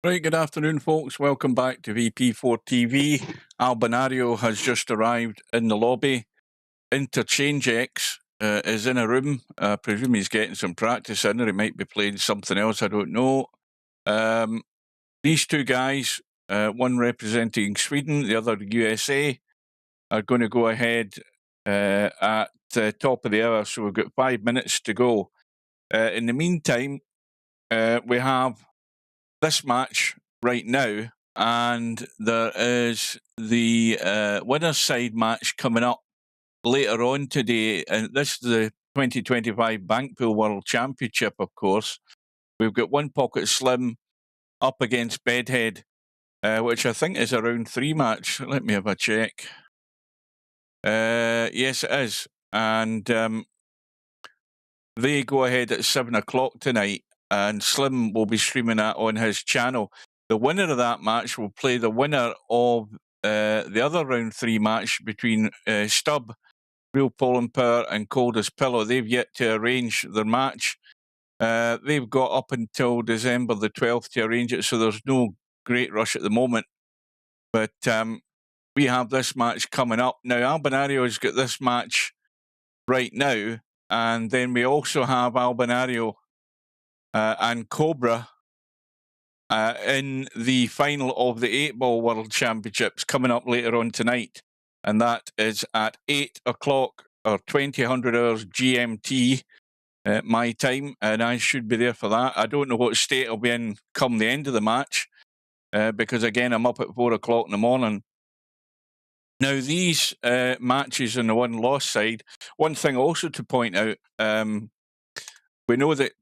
Right, good afternoon, folks. Welcome back to VP4TV. Albinario has just arrived in the lobby. Interchangex is in a room. I presume he's getting some practice in, or he might be playing something else. I don't know. These two guys, one representing Sweden, the other USA, are going to go ahead at the top of the hour. So we've got 5 minutes to go. In the meantime, we have this match right now, and there is the winner's side match coming up later on today, and this is the 2025 Bankpool World Championship, of course. We've got One Pocket Slim up against Bedhead, which I think is a round 3 match. Let me have a check. Yes, it is. And they go ahead at 7 o'clock tonight, and Slim will be streaming that on his channel. The winner of that match will play the winner of the other round 3 match between Stubb, Real Pollen Power, and Cold as Pillow. They've yet to arrange their match. They've got up until December the 12th to arrange it, so there's no great rush at the moment. But we have this match coming up. Now, Albinario's got this match right now, and then we also have Albinario and Cobra in the final of the 8-Ball World Championships coming up later on tonight. And that is at 8 o'clock or 2000 hours GMT, my time. And I should be there for that. I don't know what state I'll be in come the end of the match, because, again, I'm up at 4 o'clock in the morning. Now, these matches on the one-loss side, one thing also to point out, we know that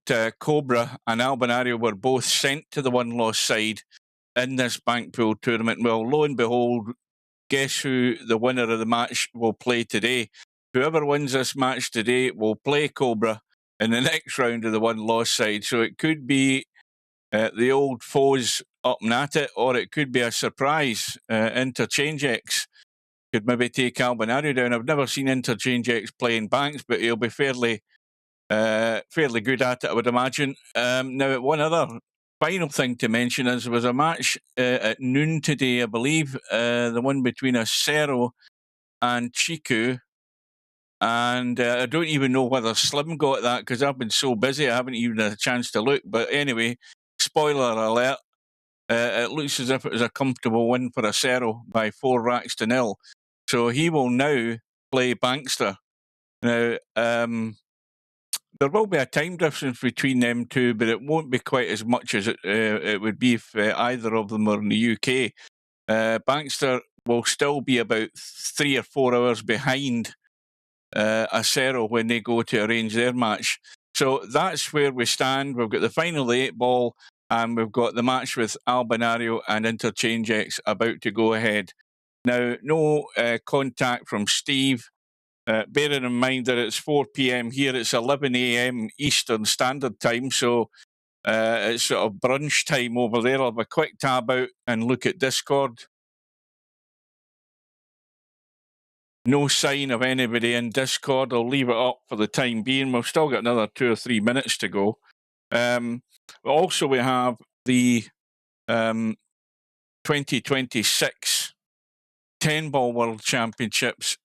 Cobra and Albinario were both sent to the one-loss side in this Bankpool tournament. Well, lo and behold, guess who the winner of the match will play today? Whoever wins this match today will play Cobra in the next round of the one-loss side. So it could be the old foes up and at it, or it could be a surprise. Interchangex could maybe take Albinario down. I've never seen Interchangex playing banks, but he'll be fairly good at it, I would imagine. Now, one other final thing to mention is there was a match at noon today, I believe, the one between Acero and Chiku. And I don't even know whether Slim got that because I've been so busy I haven't even had a chance to look. But anyway, spoiler alert, it looks as if it was a comfortable win for Acero by 4 racks to 0. So he will now play Bankster. Now, there will be a time difference between them two, but it won't be quite as much as it would be if either of them were in the UK. Bankster will still be about 3 or 4 hours behind Acero when they go to arrange their match. So that's where we stand. We've got the final of the 8-Ball, and we've got the match with Albinario and Interchangex about to go ahead. Now, no contact from Steve. Bearing in mind that it's 4 p.m. here, it's 11 a.m. Eastern Standard Time, so it's sort of brunch time over there. I'll have a quick tab out and look at Discord. No sign of anybody in Discord. I'll leave it up for the time being. We've still got another 2 or 3 minutes to go. Also, we have the 2026 10-Ball World Championships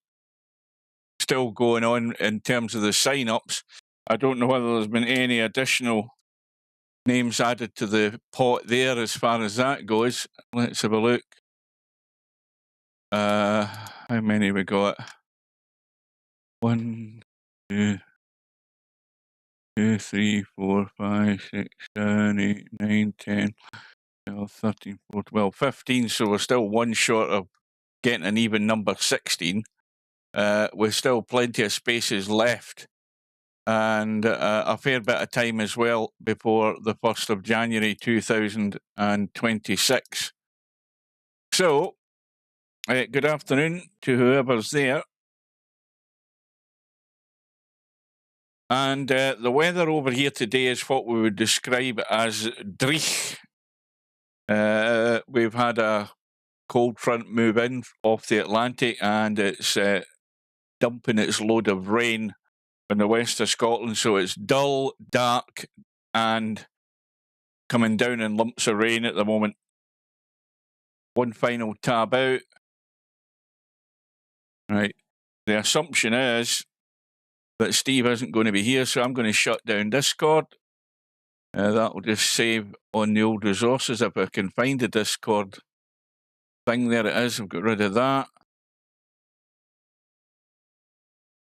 still going on in terms of the sign-ups. I don't know whether there's been any additional names added to the pot there as far as that goes. Let's have a look. How many we got? 1, 2, 3, 4, 5, 6, 7, 8, 9, 10, 12, 13, 14, 12, 15. So we're still one short of getting an even number 16. With still plenty of spaces left, and a fair bit of time as well before the 1st of January 2026. So, good afternoon to whoever's there. And the weather over here today is what we would describe as dreich. We've had a cold front move in off the Atlantic, and it's dumping its load of rain in the west of Scotland. So it's dull, dark, and coming down in lumps of rain at the moment. One final tab out. Right. The assumption is that Steve isn't going to be here, so I'm going to shut down Discord. That will just save on the old resources if I can find the Discord thing. There it is. I've got rid of that.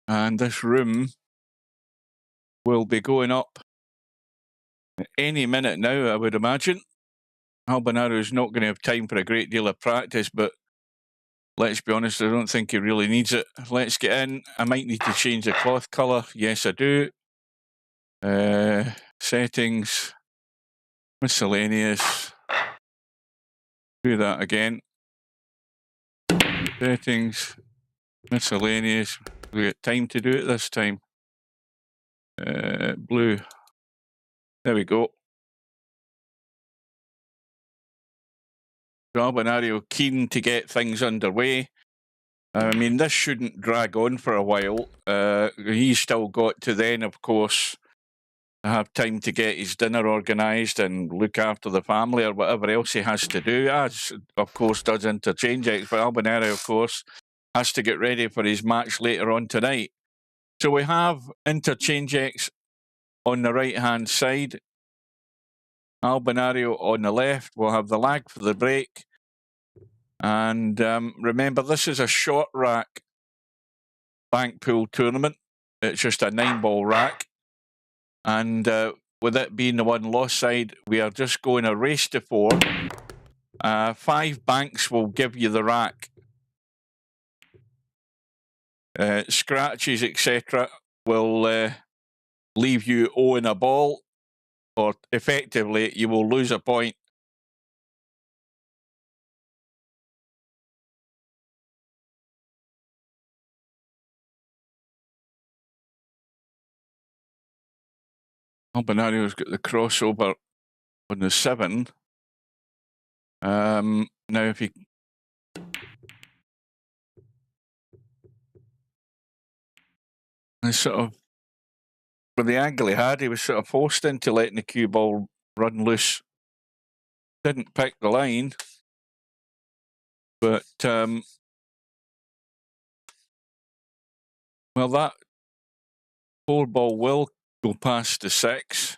And this room will be going up any minute now, I would imagine. Albinario is not going to have time for a great deal of practice, but let's be honest, I don't think he really needs it. Let's get in. I might need to change the cloth colour. Yes, I do. Settings. Miscellaneous. Do that again. Settings. Miscellaneous. We got time to do it this time. Blue. There we go. Albinario keen to get things underway. I mean, this shouldn't drag on for a while. He's still got to then, of course, have time to get his dinner organised and look after the family or whatever else he has to do, as, of course, does Interchangex. But Albinario, of course, has to get ready for his match later on tonight. So we have Interchangex on the right-hand side. Albinario on the left. We'll have the lag for the break. And remember, this is a short rack bank pool tournament. It's just a 9-ball rack. And with it being the one loss side, we are just going a race to 4. 5 banks will give you the rack. Scratches, etc. will leave you owing a ball, or effectively you will lose a point. Albinario's got the crossover on the 7. Now if he... Sort of, with the angle he had, he was sort of forced into letting the cue ball run loose. Didn't pick the line, but well, that 4-ball will go past the 6.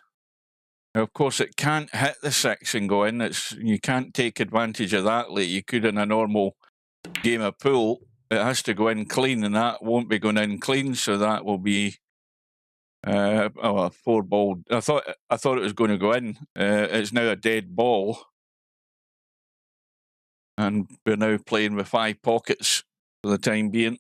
Now, of course, it can't hit the 6 and go in. You can't take advantage of that like you could in a normal game of pool. It has to go in clean, and that won't be going in clean, so that will be a 4-ball. I thought it was going to go in. It's now a dead ball, and we're now playing with 5 pockets for the time being.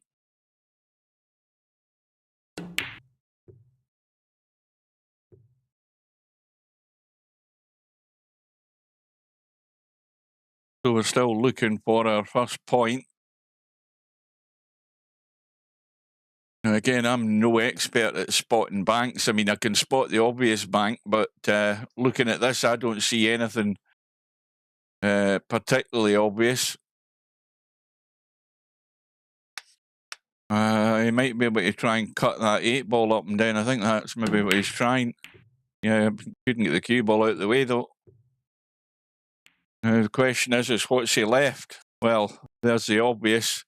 So we're still looking for our first point. Now again, I'm no expert at spotting banks. I mean, I can spot the obvious bank, but looking at this, I don't see anything particularly obvious. He might be able to try and cut that 8-ball up and down. I think that's maybe what he's trying. Yeah, couldn't get the cue ball out of the way, though. Now, the question is what's he left? Well, there's the obvious.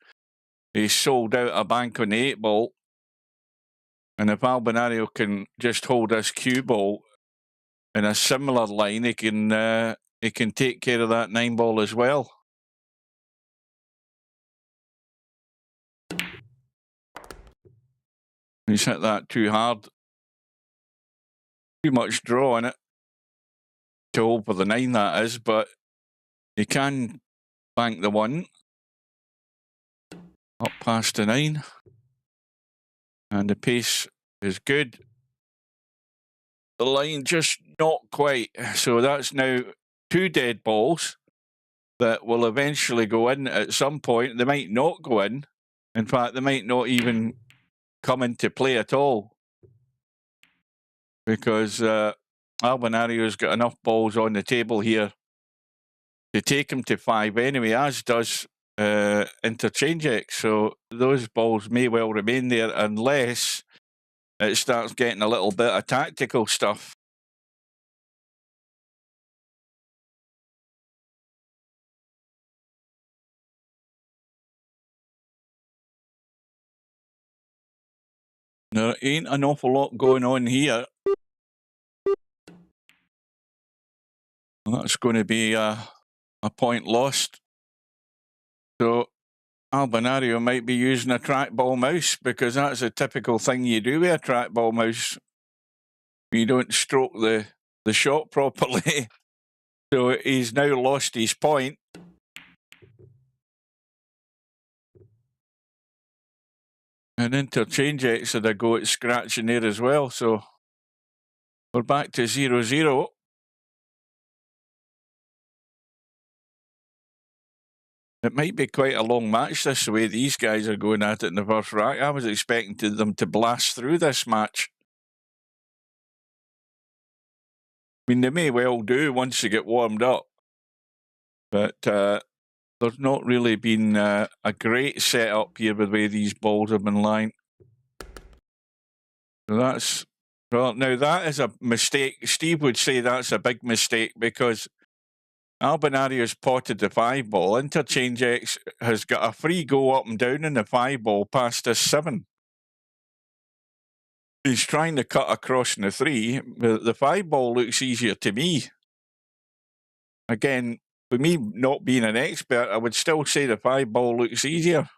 He sold out a bank on the 8-ball. And if Albinario can just hold his cue ball in a similar line, he can take care of that 9-ball as well. He's hit that too hard. Too much draw in it to hold for the 9, that is, but he can bank the 1 up past the 9. And the pace is good. The line just not quite. So that's now 2 dead balls that will eventually go in at some point. They might not go in. In fact, they might not even come into play at all, because Albinario's got enough balls on the table here to take him to 5 anyway, as does Interchangex. So those balls may well remain there unless it starts getting a little bit of tactical stuff. There ain't an awful lot going on here. That's going to be a point lost. So Albinario might be using a trackball mouse, because that's a typical thing you do with a trackball mouse. You don't stroke the shot properly. So he's now lost his point. And Interchangex had a go at scratching there as well. So we're back to 0-0. It might be quite a long match this, the way these guys are going at it in the first rack. I was expecting them to blast through this match. I mean, they may well do once they get warmed up. But there's not really been a great setup here with the way these balls have been lying. So that's, well, now that is a mistake. Steve would say that's a big mistake, because Albinario's potted the 5 ball. Interchangex has got a free go up and down in the 5 ball past this 7. He's trying to cut across in the 3. The 5 ball looks easier to me. Again, with me not being an expert, I would still say the 5 ball looks easier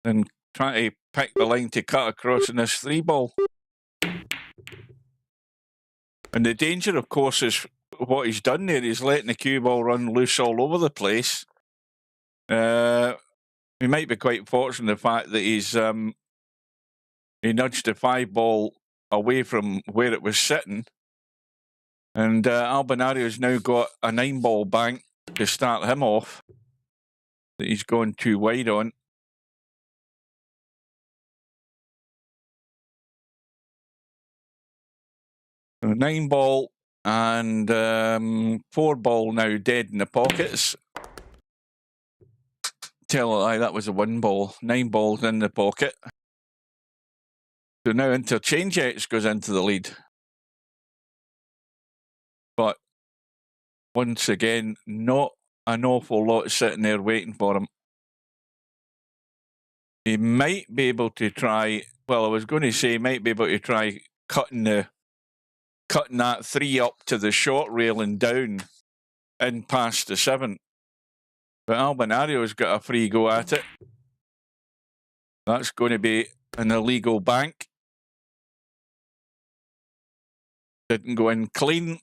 than trying to pick the line to cut across in this 3 ball. And the danger, of course, is what he's done there. He's letting the cue ball run loose all over the place. He might be quite fortunate the fact that he nudged the 5 ball away from where it was sitting. And Albinario's now got a 9 ball bank to start him off that he's gone too wide on. So 9 ball and 4 ball now dead in the pockets. Tell a lie, that was a 1 ball. 9 balls in the pocket. So now Interchangex goes into the lead. But once again, not an awful lot sitting there waiting for him. He might be able to try, well, I was going to say he might be able to try cutting that 3 up to the short rail and down in past the 7. But Albinario's got a free go at it. That's going to be an illegal bank. Didn't go in clean.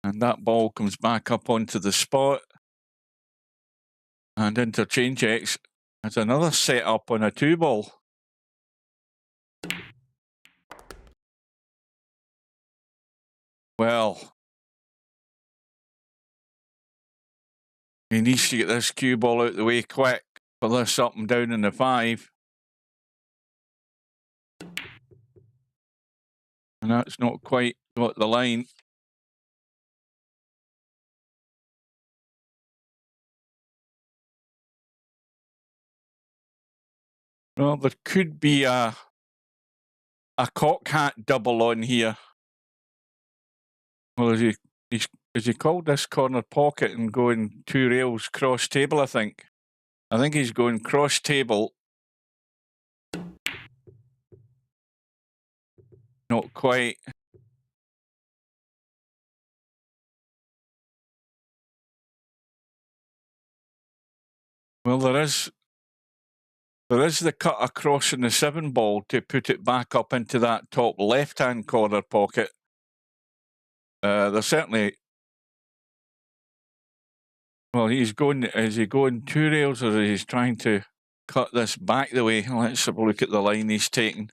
And that ball comes back up onto the spot. And Interchangex has another set up on a 2 ball. Well, he needs to get this cue ball out the way quick for this up and down in the 5. And that's not quite got the line. Well, there could be a cock hat double on here. Well, is he called this corner pocket and going 2 rails cross table, I think. I think he's going cross table. Not quite. Well, there is the cut across in the 7 ball to put it back up into that top left-hand corner pocket. There's certainly... Well, is he going 2 rails, or is he trying to cut this back the way? Let's have a look at the line he's taking.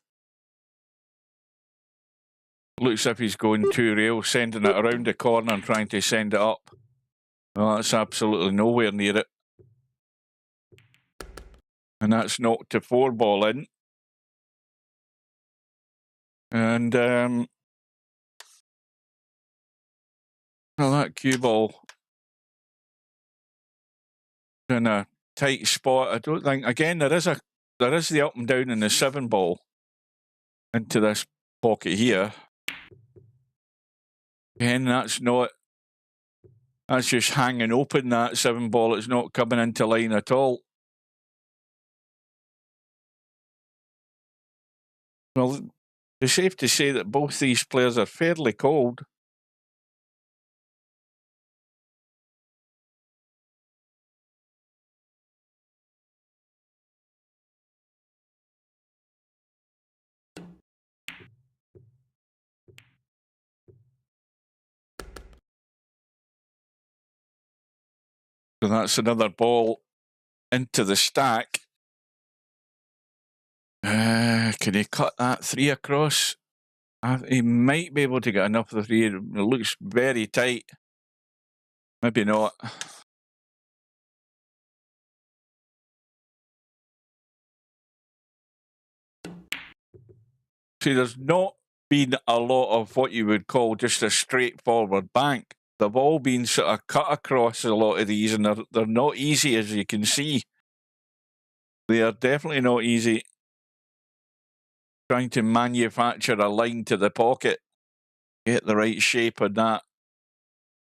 Looks as if he's going 2 rails, sending it around the corner and trying to send it up. Well, that's absolutely nowhere near it. And that's knocked to 4 ball in. And well, that cue ball in a tight spot. I don't think, again, there is the up and down in the 7 ball into this pocket here. Again, that's just hanging open, that 7 ball. It's not coming into line at all. Well, it's safe to say that both these players are fairly cold. So that's another ball into the stack. Can he cut that 3 across? He might be able to get enough of the 3. It looks very tight. Maybe not. See, there's not been a lot of what you would call just a straightforward bank. They've all been sort of cut across a lot of these, and they're not easy, as you can see. They are definitely not easy. Trying to manufacture a line to the pocket, get the right shape on that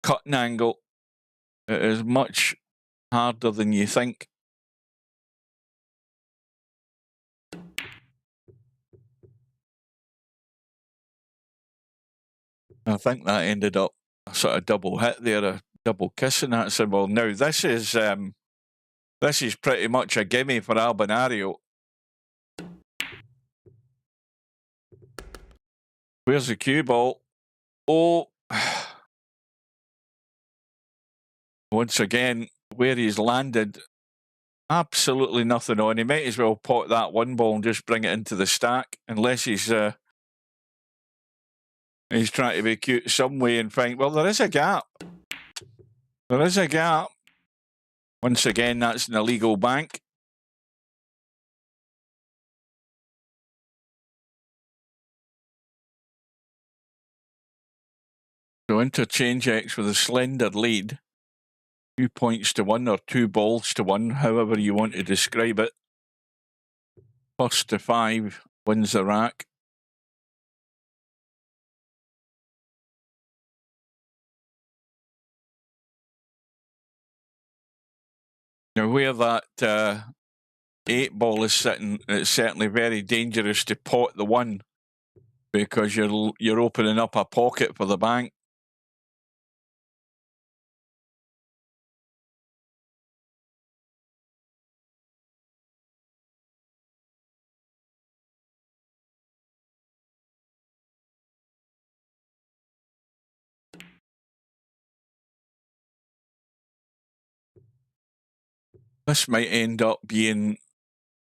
cutting angle. It is much harder than you think. I think that ended up a sort of double hit there, a double kiss in that symbol. Now this is pretty much a gimme for Albinario. Where's the cue ball? Oh, once again, where he's landed, absolutely nothing on. He might as well pot that one ball and just bring it into the stack, unless he's trying to be cute some way and find, well, there is a gap. There is a gap. Once again, that's an illegal bank. So Interchangex with a slender lead. 2 points to 1 or 2 balls to 1, however you want to describe it. First to 5 wins the rack. Now, where that 8 ball is sitting, it's certainly very dangerous to pot the 1, because you're opening up a pocket for the bank. This might end up being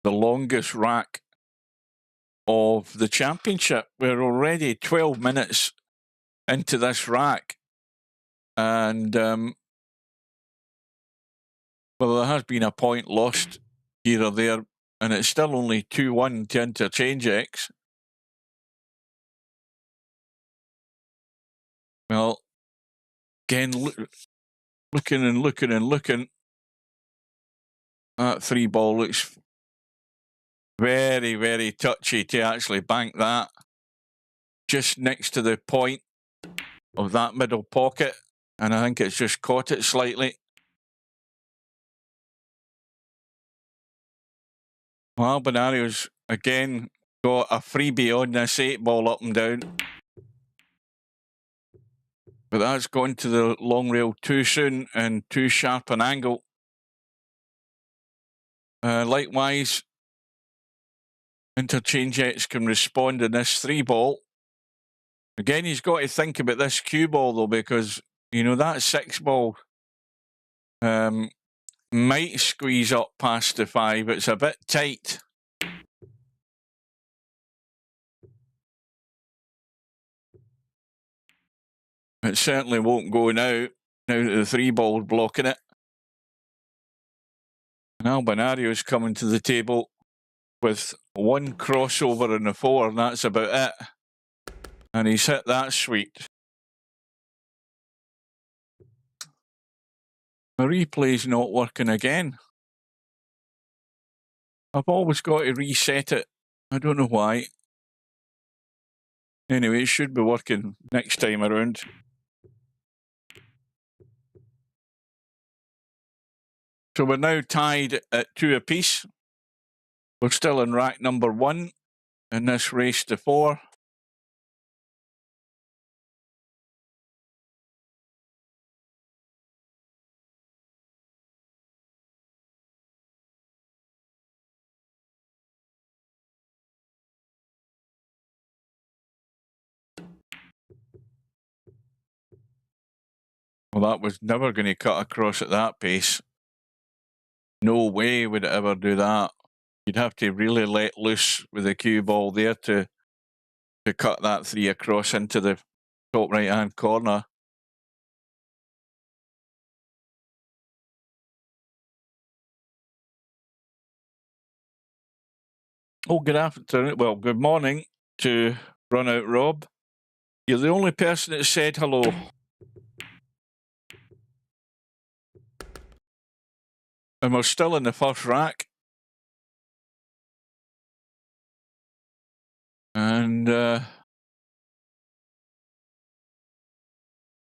the longest rack of the championship. We're already 12 minutes into this rack, and well, there has been a point lost here or there, and it's still only 2-1 to Interchangex. Well, again, looking and looking and looking. That 3 ball looks very, very touchy to actually bank that. Just next to the point of that middle pocket, and I think it's just caught it slightly. Well, Albinario's again got a freebie on this 8 ball up and down. But that's gone to the long rail too soon and too sharp an angle. Likewise, Interchangex can respond in this 3 ball. Again, he's got to think about this cue ball though, because, you know, that 6 ball might squeeze up past the 5. It's a bit tight. It certainly won't go now that the 3 ball's blocking it. And Albinario's coming to the table with 1 crossover in the 4, and that's about it. And he's hit that sweet. The replay's not working again. I've always got to reset it. I don't know why. Anyway, it should be working next time around. So we're now tied at 2 apiece. We're still in rack number 1. in this race to 4. Well, that was never going to cut across at that pace. No way would it ever do that. You'd have to really let loose with the cue ball there to cut that 3 across into the top right-hand corner. Oh, good afternoon. Well, good morning to Run Out Rob. You're the only person that said hello. And we're still in the first rack. And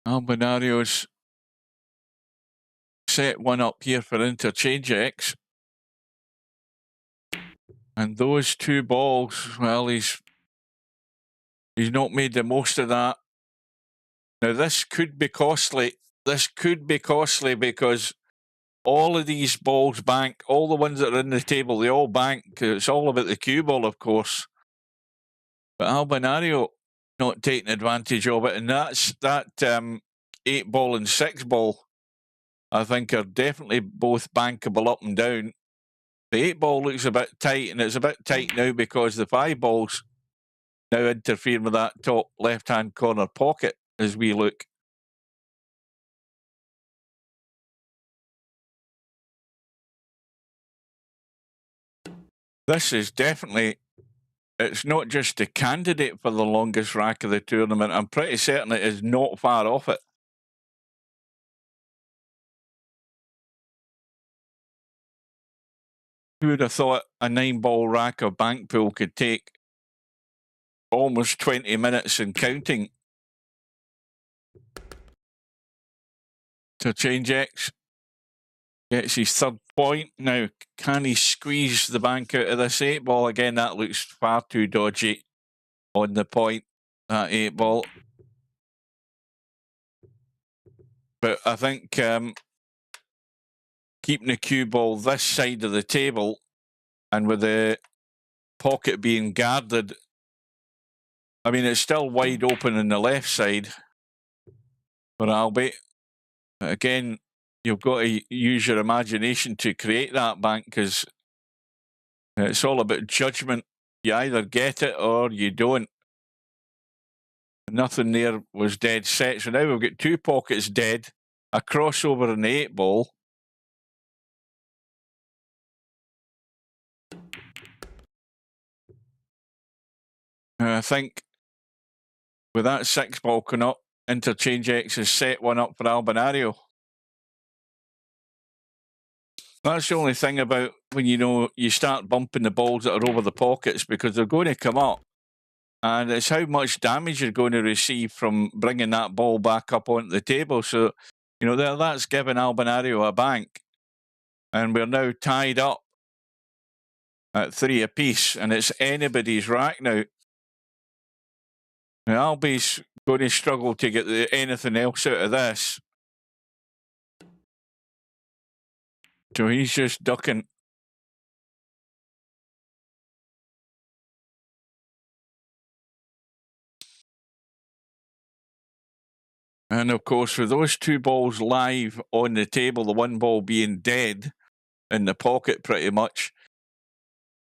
Albinario's set one up here for Interchangex. And those 2 balls, well, he's not made the most of that. Now, this could be costly. This could be costly because all of these balls bank, all the ones that are in the table, they all bank. It's all about the cue ball, of course. But Albinario not taking advantage of it. And that 8 ball and 6 ball, I think, are definitely both bankable up and down. The 8 ball looks a bit tight, and it's a bit tight now because the 5 balls now interfere with that top left-hand corner pocket as we look. This is definitely, it's not just a candidate for the longest rack of the tournament. I'm pretty certain it is not far off it. Who would have thought a 9-ball rack of bank pool could take almost 20 minutes and counting? Interchangex gets his 3rd point. Now, can he squeeze the bank out of this 8 ball? Again, that looks far too dodgy on the point, that 8 ball. But I think keeping the cue ball this side of the table and with the pocket being guarded, I mean, it's still wide open on the left side for Albie. Again, you've got to use your imagination to create that bank because it's all about judgment. You either get it or you don't. Nothing there was dead set. So now we've got 2 pockets dead, a crossover in the 8 ball. I think with that 6 ball coming up, Interchangex has set one up for Albinario. That's the only thing about when you start bumping the balls that are over the pockets, because they're going to come up. And it's how much damage you're going to receive from bringing that ball back up onto the table. So, that's giving Albinario a bank. And we're now tied up at 3 apiece, and it's anybody's rack now. Albie's going to struggle to get anything else out of this. So he's just ducking. And of course, with those 2 balls live on the table, the 1 ball being dead in the pocket pretty much,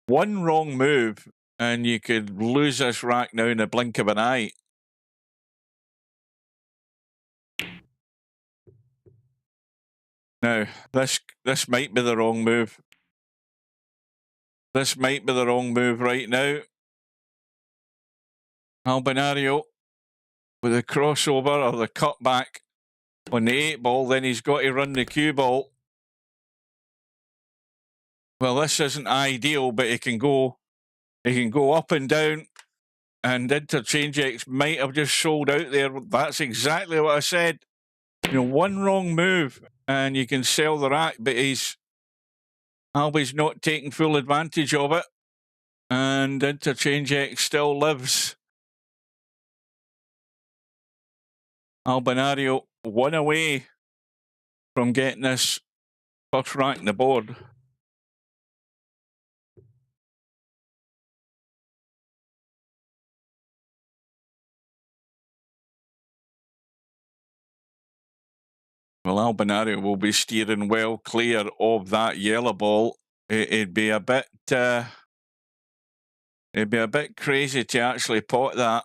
one wrong move and you could lose this rack now in the blink of an eye. Now, this might be the wrong move. This might be the wrong move right now. Albinario with a crossover or the cutback on the 8 ball, then he's got to run the cue ball. Well, this isn't ideal, but he can go up and down, and Interchangex might have just sold out there. That's exactly what I said. One wrong move and you can sell the rack, but Albie's not taking full advantage of it. And Interchangex still lives. Albinario 1 away from getting this first rank on the board. Well, Albinario will be steering well clear of that yellow ball. It'd be a bit crazy to actually pot that.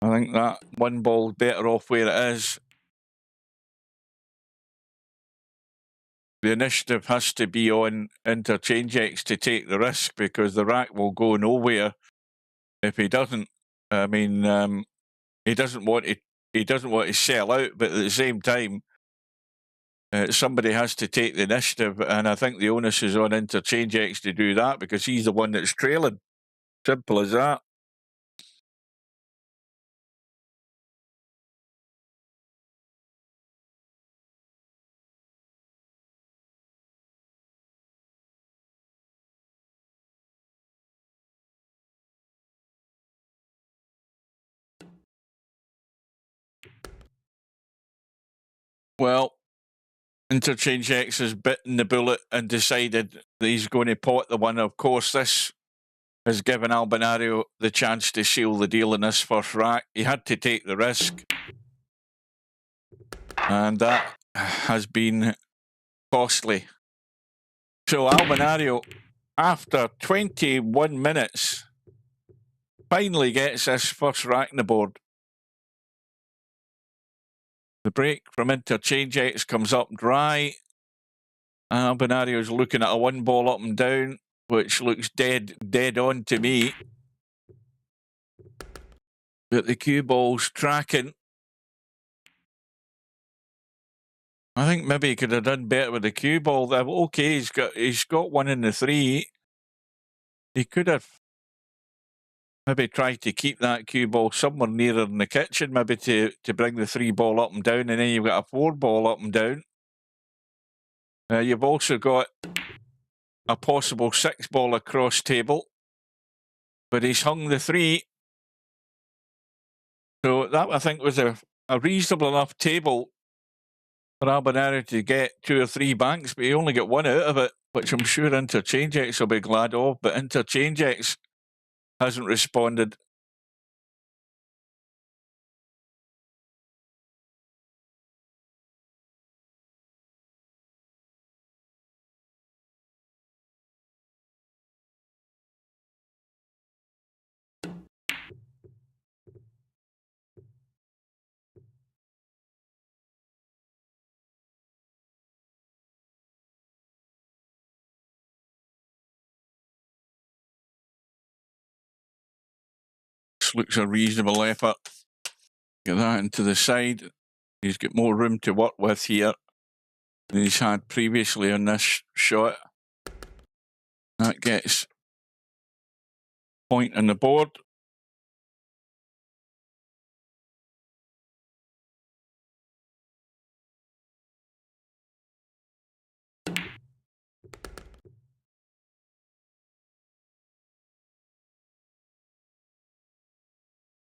I think that one ball's better off where it is. The initiative has to be on Interchangex to take the risk, because the rack will go nowhere if he doesn't. I mean, he doesn't want to sell out, but at the same time, somebody has to take the initiative, and I think the onus is on Interchangex to do that, because he's the one that's trailing. Simple as that. Well, Interchangex has bitten the bullet and decided that he's going to pot the one. Of course, this has given Albinario the chance to seal the deal in this first rack. He had to take the risk, and that has been costly. So Albinario, after 21 minutes, finally gets this first rack on the board. The break from Interchangex comes up dry. Albinario's looking at a one ball up and down, which looks dead on to me. But the cue ball's tracking. I think maybe he could have done better with the cue ball. Okay, he's got one in the three. He could have maybe tried to keep that cue ball somewhere nearer in the kitchen, maybe to bring the three ball up and down, and then you've got a four ball up and down. You've also got a possible six ball across table, but he's hung the three. So that, I think, was a reasonable enough table for Albinario to get two or three banks, but he only got one out of it, which I'm sure Interchangex will be glad of. But Interchangex hasn't responded. This looks a reasonable effort. Get that into the side. He's got more room to work with here than he's had previously on this shot. That gets point on the board.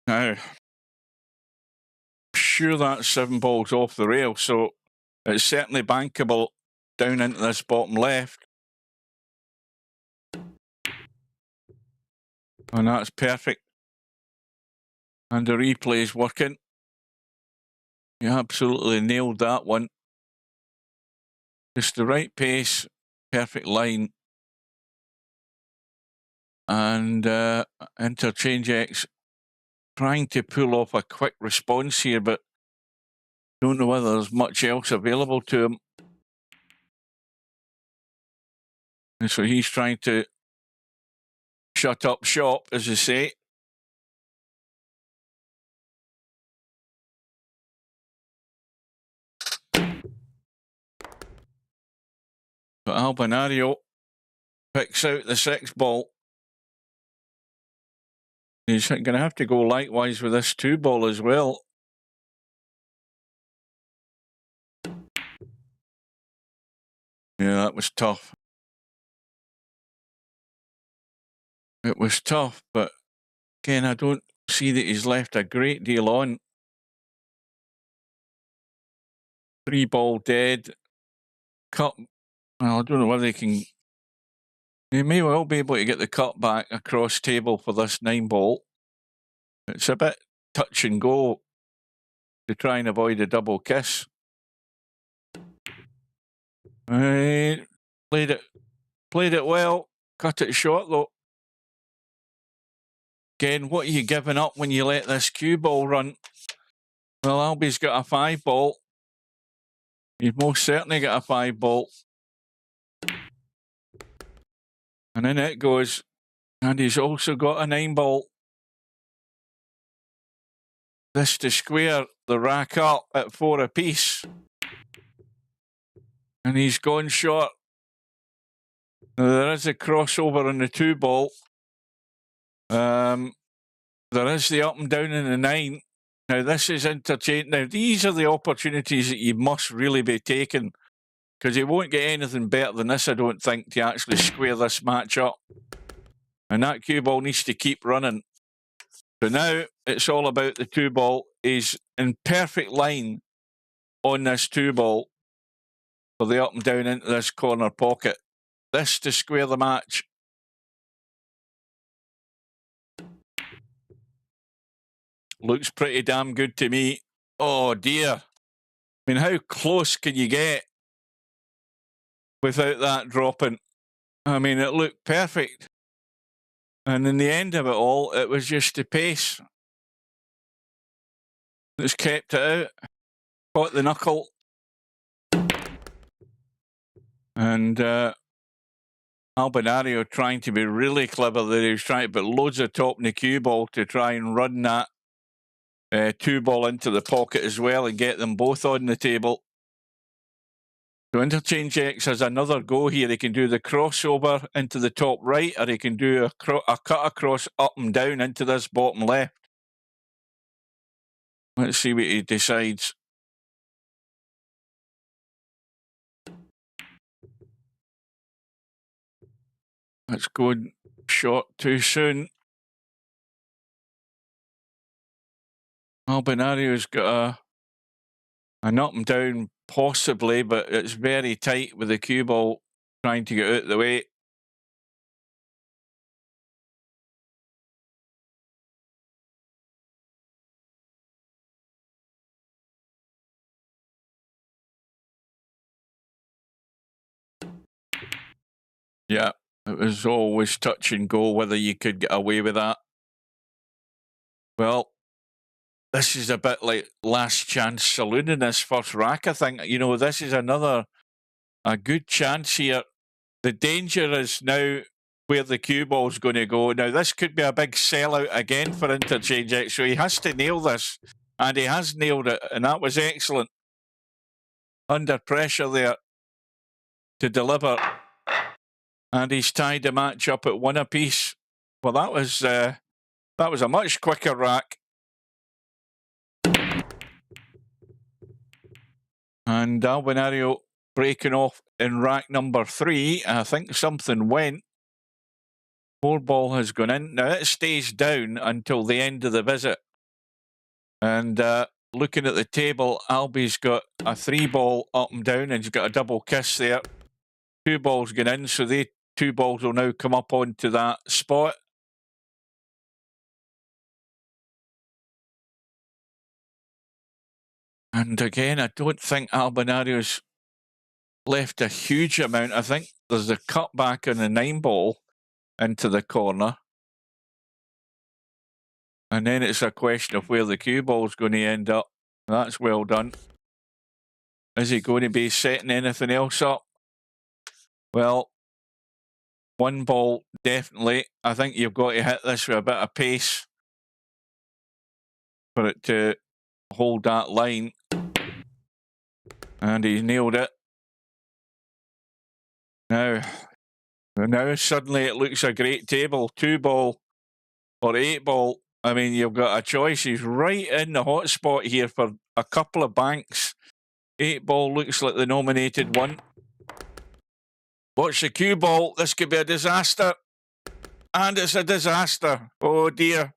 Now, sure that seven ball's off the rail, so it's certainly bankable down into this bottom left. And that's perfect. And the replay's working. You absolutely nailed that one. Just the right pace, perfect line. And Interchangex trying to pull off a quick response here, but don't know whether there's much else available to him. And so he's trying to shut up shop, as they say. But Albinario picks out the six ball. He's going to have to go likewise with this two ball as well. Yeah, that was tough. It was tough, but again, I don't see that he's left a great deal on. 3 ball dead. Cut. Well, I don't know whether they can. They may well be able to get the cut back across table for this 9 ball. It's a bit touch and go to try and avoid a double kiss. Played it well. Cut it short though. Again, what are you giving up when you let this cue ball run? Well, Albie's got a 5 ball. He's most certainly got a 5 ball. And in it goes. And he's also got a 9 ball. This to square the rack up at 4 apiece. And he's gone short. Now, there is a crossover on the 2 ball. There is the up and down in the 9. Now, this is interchange. Now, these are the opportunities that you must really be taking, because you won't get anything better than this, I don't think, to actually square this match up. And that cue ball needs to keep running. So now it's all about the 2 ball. He's in perfect line on this 2 ball for the up and down into this corner pocket. This to square the match. Looks pretty damn good to me. Oh dear. I mean, how close can you get without that dropping? I mean, it looked perfect. And in the end of it all, it was just the pace that's kept it out. Caught the knuckle. And Albinario trying to be really clever there. He was trying to put loads of top in the cue ball to try and run that 2 ball into the pocket as well and get them both on the table. So Interchangex has another go here. He can do the crossover into the top right, or he can do a cut across up and down into this bottom left. Let's see what he decides. Let's go short too soon. Albinario's got an up and down possibly, but it's very tight with the cue ball trying to get out of the way. Yeah, it was always touch and go whether you could get away with that. Well, this is a bit like last chance saloon in this first rack, I think. You know, this is a good chance here. The danger is now where the cue ball's going to go. Now, this could be a big sellout again for Interchangex, so he has to nail this, and he has nailed it, and that was excellent. Under pressure there to deliver, and he's tied the match up at 1 apiece. Well, that was a much quicker rack. And Albinario breaking off in rack number 3. I think something went. 4 ball has gone in. Now it stays down until the end of the visit. And looking at the table, Albie's got a 3 ball up and down, and he's got a double kiss there. 2 balls gone in, so they 2 balls will now come up onto that spot. And again, I don't think Albinario's left a huge amount. I think there's a cut back on the 9 ball into the corner. And then it's a question of where the cue ball's going to end up. That's well done. Is he going to be setting anything else up? Well, 1 ball, definitely. I think you've got to hit this with a bit of pace for it to hold that line. And he's nailed it. Now suddenly it looks a great table. 2 ball or 8 ball. I mean, you've got a choice. He's right in the hot spot here for a couple of banks. 8 ball looks like the nominated one. Watch the cue ball. This could be a disaster. And it's a disaster. Oh dear.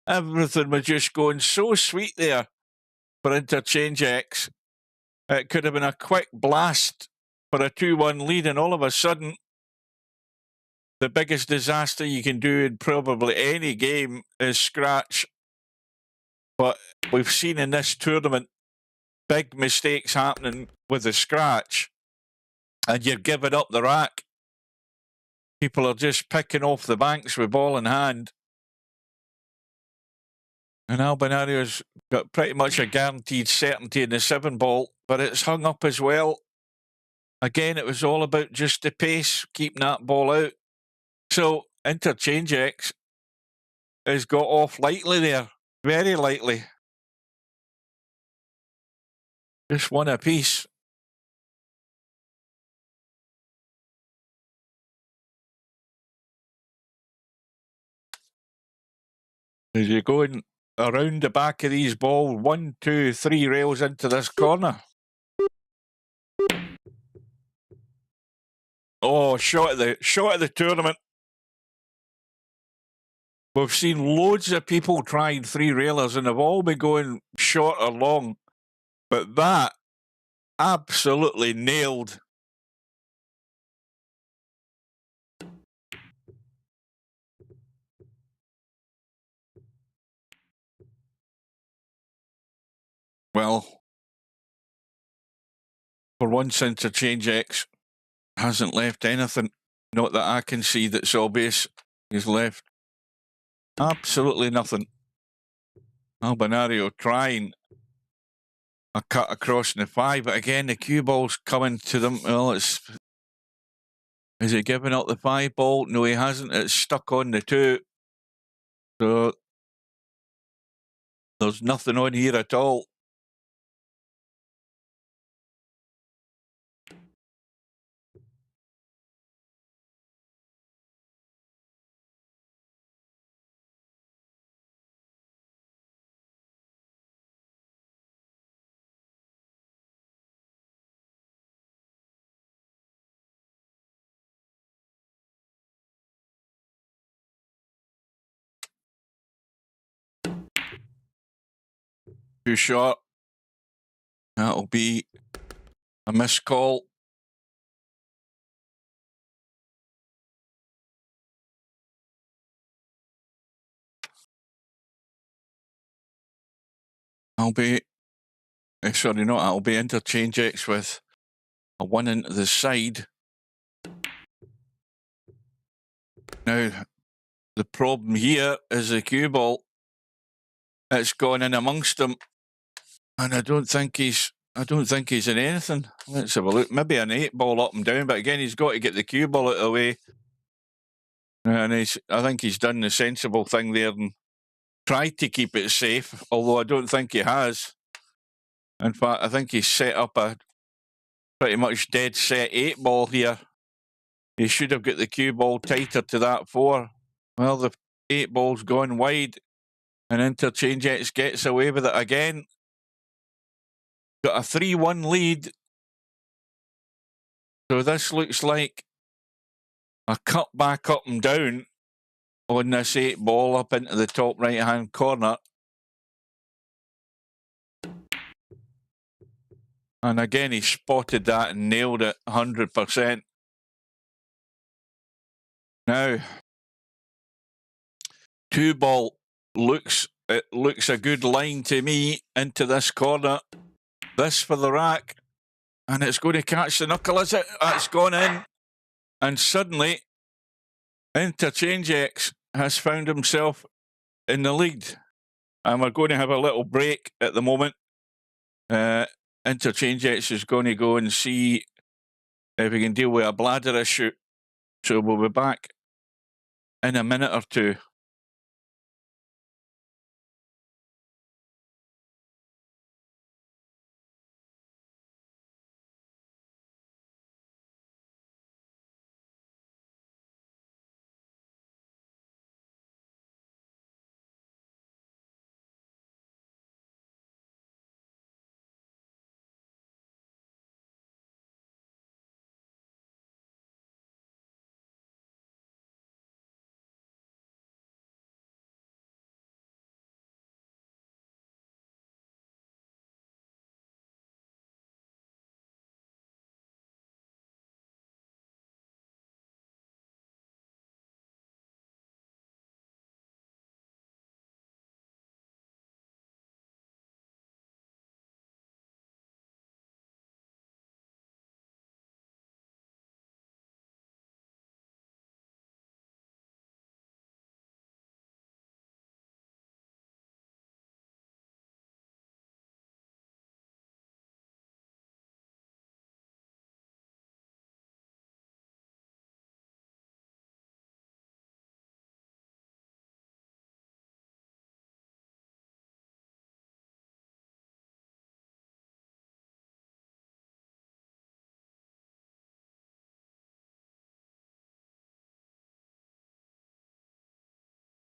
Everything was just going so sweet there for Interchangex. It could have been a quick blast for a 2-1 lead, and all of a sudden, the biggest disaster you can do in probably any game is scratch. But we've seen in this tournament big mistakes happening with the scratch, and you're giving up the rack. People are just picking off the banks with ball in hand. And Albinario's got pretty much a guaranteed certainty in the 7-ball, but it's hung up as well. Again, it was all about just the pace, keeping that ball out. So Interchangex has got off lightly there, very lightly. Just one apiece. As you're going around the back of these balls, 1, 2, 3 rails into this corner. Oh, shot of the tournament. We've seen loads of people trying 3 railers and they've all been going short or long. But that absolutely nailed. Well, for once, Interchangex hasn't left anything. Not that I can see that's obvious. He's left absolutely nothing. Albinario trying a cut across in the 5, but again, the cue ball's coming to them. Well, is he giving up the 5 ball? No, he hasn't. It's stuck on the 2. So there's nothing on here at all. Too short. That'll be a missed call. I'll be Interchangex with a 1 into the side. Now, the problem here is the cue ball. It's gone in amongst them, and I don't think he's in anything. Let's have a look. Maybe an 8 ball up and down, but again, he's got to get the cue ball out of the way. And I think he's done the sensible thing there and tried to keep it safe, although I don't think he has. In fact, I think he's set up a pretty much dead set 8 ball here. He should have got the cue ball tighter to that 4. Well, the 8 ball's gone wide, and Interchangex gets away with it again. Got a 3-1 lead. So this looks like a cut back up and down on this 8 ball up into the top right-hand corner. And again, he spotted that and nailed it 100%. Now, 2 ball looks a good line to me into this corner. This for the rack. And it's going to catch the knuckle, is it? It's gone in. And suddenly, Interchangex has found himself in the lead. And we're going to have a little break at the moment. Interchangex is going to go and see if he can deal with a bladder issue. So we'll be back in a minute or 2.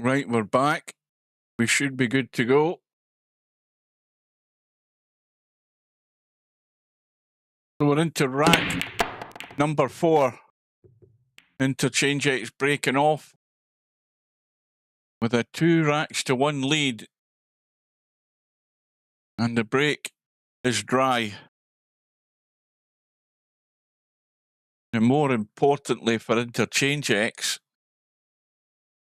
Right, we're back. We should be good to go. So we're into rack number 4. Interchangex breaking off with a 2 racks to 1 lead. And the break is dry. And more importantly for Interchangex,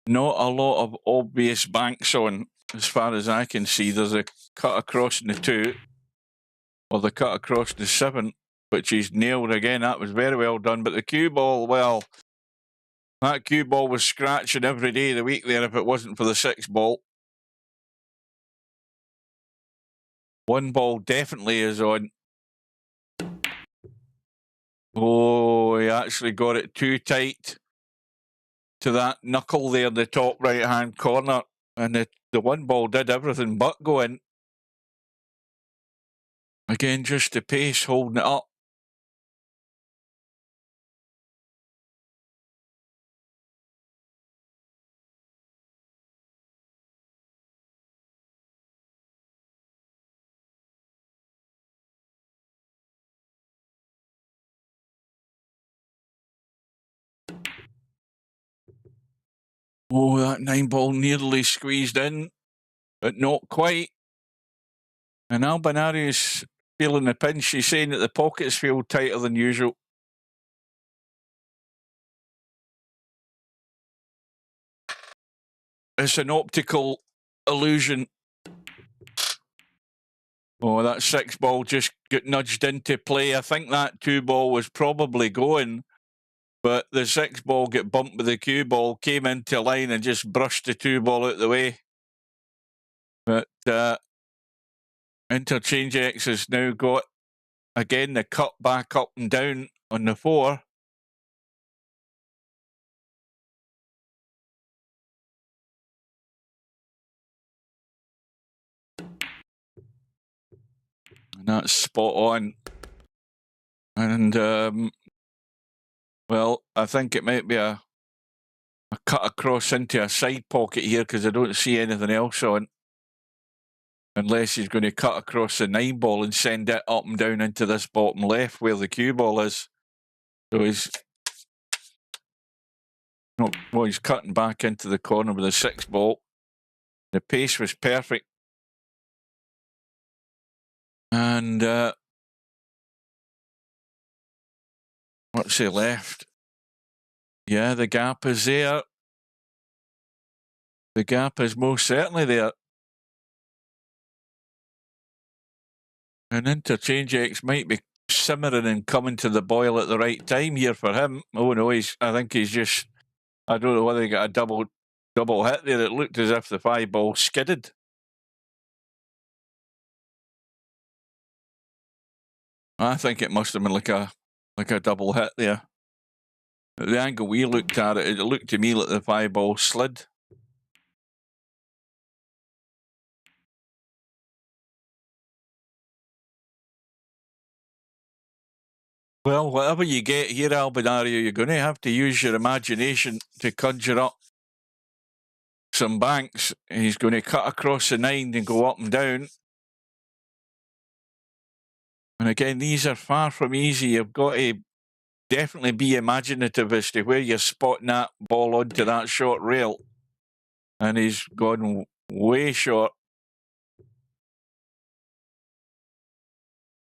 not a lot of obvious banks on, as far as I can see. There's a cut across in the 2, or the cut across the 7, which he's nailed again. That was very well done. But the cue ball, well, that cue ball was scratching every day of the week there if it wasn't for the 6 ball. 1 ball definitely is on. Oh, he actually got it too tight to that knuckle there in the top right-hand corner. And the 1 ball did everything but go in. Again, just the pace holding it up. Oh, that 9 ball nearly squeezed in, but not quite. And Albinario's feeling the pinch. He's saying that the pockets feel tighter than usual. It's an optical illusion. Oh, that 6 ball just got nudged into play. I think that 2 ball was probably going, but the 6 ball got bumped with the cue ball, came into line and just brushed the 2 ball out the way. But Interchangex has now got, again, the cut back up and down on the 4. And that's spot on. And, well, I think it might be a cut across into a side pocket here because I don't see anything else on. Unless he's going to cut across the 9 ball and send it up and down into this bottom left where the cue ball is. So he's... No, well, he's cutting back into the corner with the 6 ball. The pace was perfect. And what's he left? Yeah, the gap is there. The gap is most certainly there. And Interchangex might be simmering and coming to the boil at the right time here for him. Oh no, I think he's just... I don't know whether he got a double hit there. It looked as if the 5 ball skidded. I think it must have been like a double hit there. At the angle we looked at it, it looked to me like the 5 ball slid. Well, whatever you get here, Albinario, you're going to have to use your imagination to conjure up some banks. He's going to cut across the 9 and go up and down. And again, these are far from easy. You've got to definitely be imaginative as to where you're spotting that ball onto that short rail. And he's gone way short.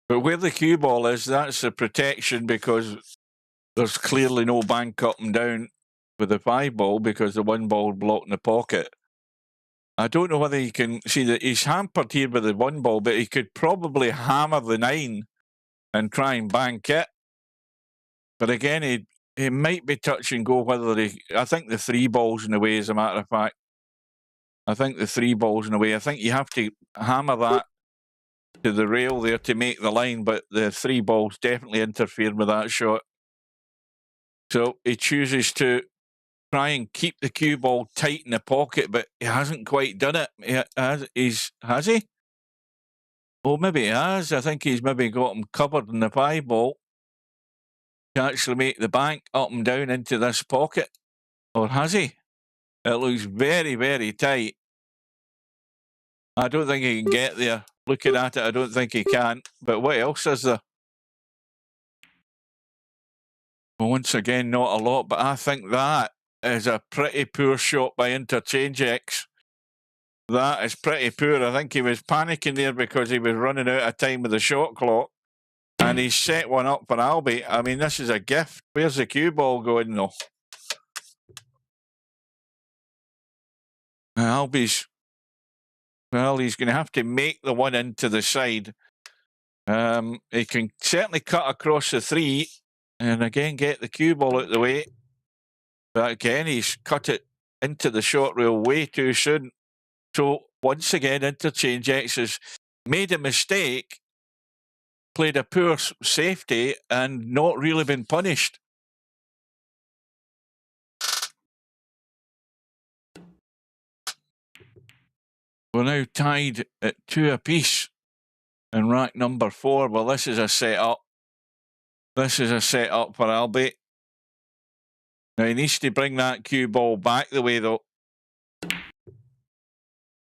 But where the cue ball is, that's the protection because there's clearly no bank up and down with the 5 ball because the 1 ball blocked in the pocket. I don't know whether you can see that he's hampered here with the 1 ball, but he could probably hammer the 9 and try and bank it. But again, he might be touch and go whether I think the 3 ball's in the way, as a matter of fact. I think the 3 ball's in the way. I think you have to hammer that to the rail there to make the line, but the 3 balls definitely interfered with that shot. So he chooses to try and keep the cue ball tight in the pocket, but he hasn't quite done it. Has he? Oh, maybe he has. I think he's maybe got him covered in the 5 ball to actually make the bank up and down into this pocket. Or has he? It looks very, very tight. I don't think he can get there. Looking at it, I don't think he can. But what else is there? Well, once again, not a lot, but I think that is a pretty poor shot by Interchangex. That is pretty poor. I think he was panicking there because he was running out of time with the shot clock. And he's set one up for Albi. I mean, this is a gift. Where's the cue ball going, though? Albi's... Well, he's going to have to make the one into the side. He can certainly cut across the 3 and again get the cue ball out the way. But again, he's cut it into the short rail way too soon. So once again, Interchangex has made a mistake, played a poor safety and not really been punished. We're now tied at 2 apiece in rack number 4. Well, this is a set-up. This is a set-up for Albi. Now, he needs to bring that cue ball back the way, though,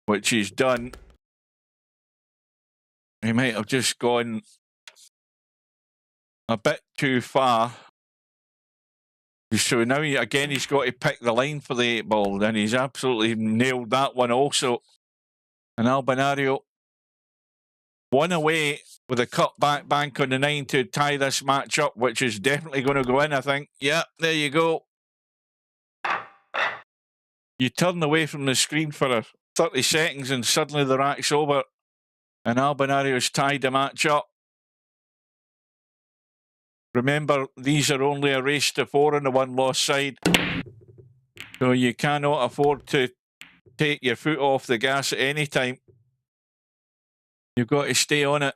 which he's done. He might have just gone a bit too far. So now, again, he's got to pick the line for the 8 ball, and he's absolutely nailed that one also. And Albinario, one away with a cut back bank on the 9 to tie this match up, which is definitely going to go in, I think. Yeah, there you go. You turn away from the screen for 30 seconds and suddenly the rack's over and Albinario's tied the match up. Remember, these are only a race to 4 on the one-loss side. So you cannot afford to take your foot off the gas at any time. You've got to stay on it.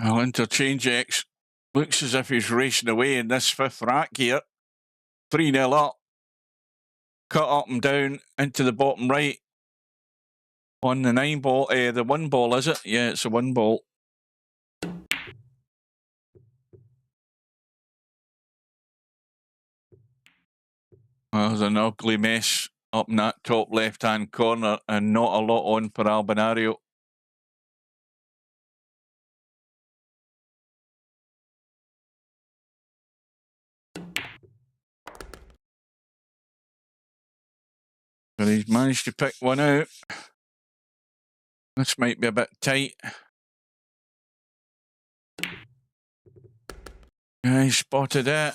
Well, Interchangex looks as if he's racing away in this 5th rack here. 3-0 up. Cut up and down into the bottom right. On the 9 ball, the 1 ball, is it? Yeah, it's a 1 ball. Well, there's an ugly mess up in that top left-hand corner and not a lot on for Albinario. But he's managed to pick one out. This might be a bit tight. Yeah, he spotted it.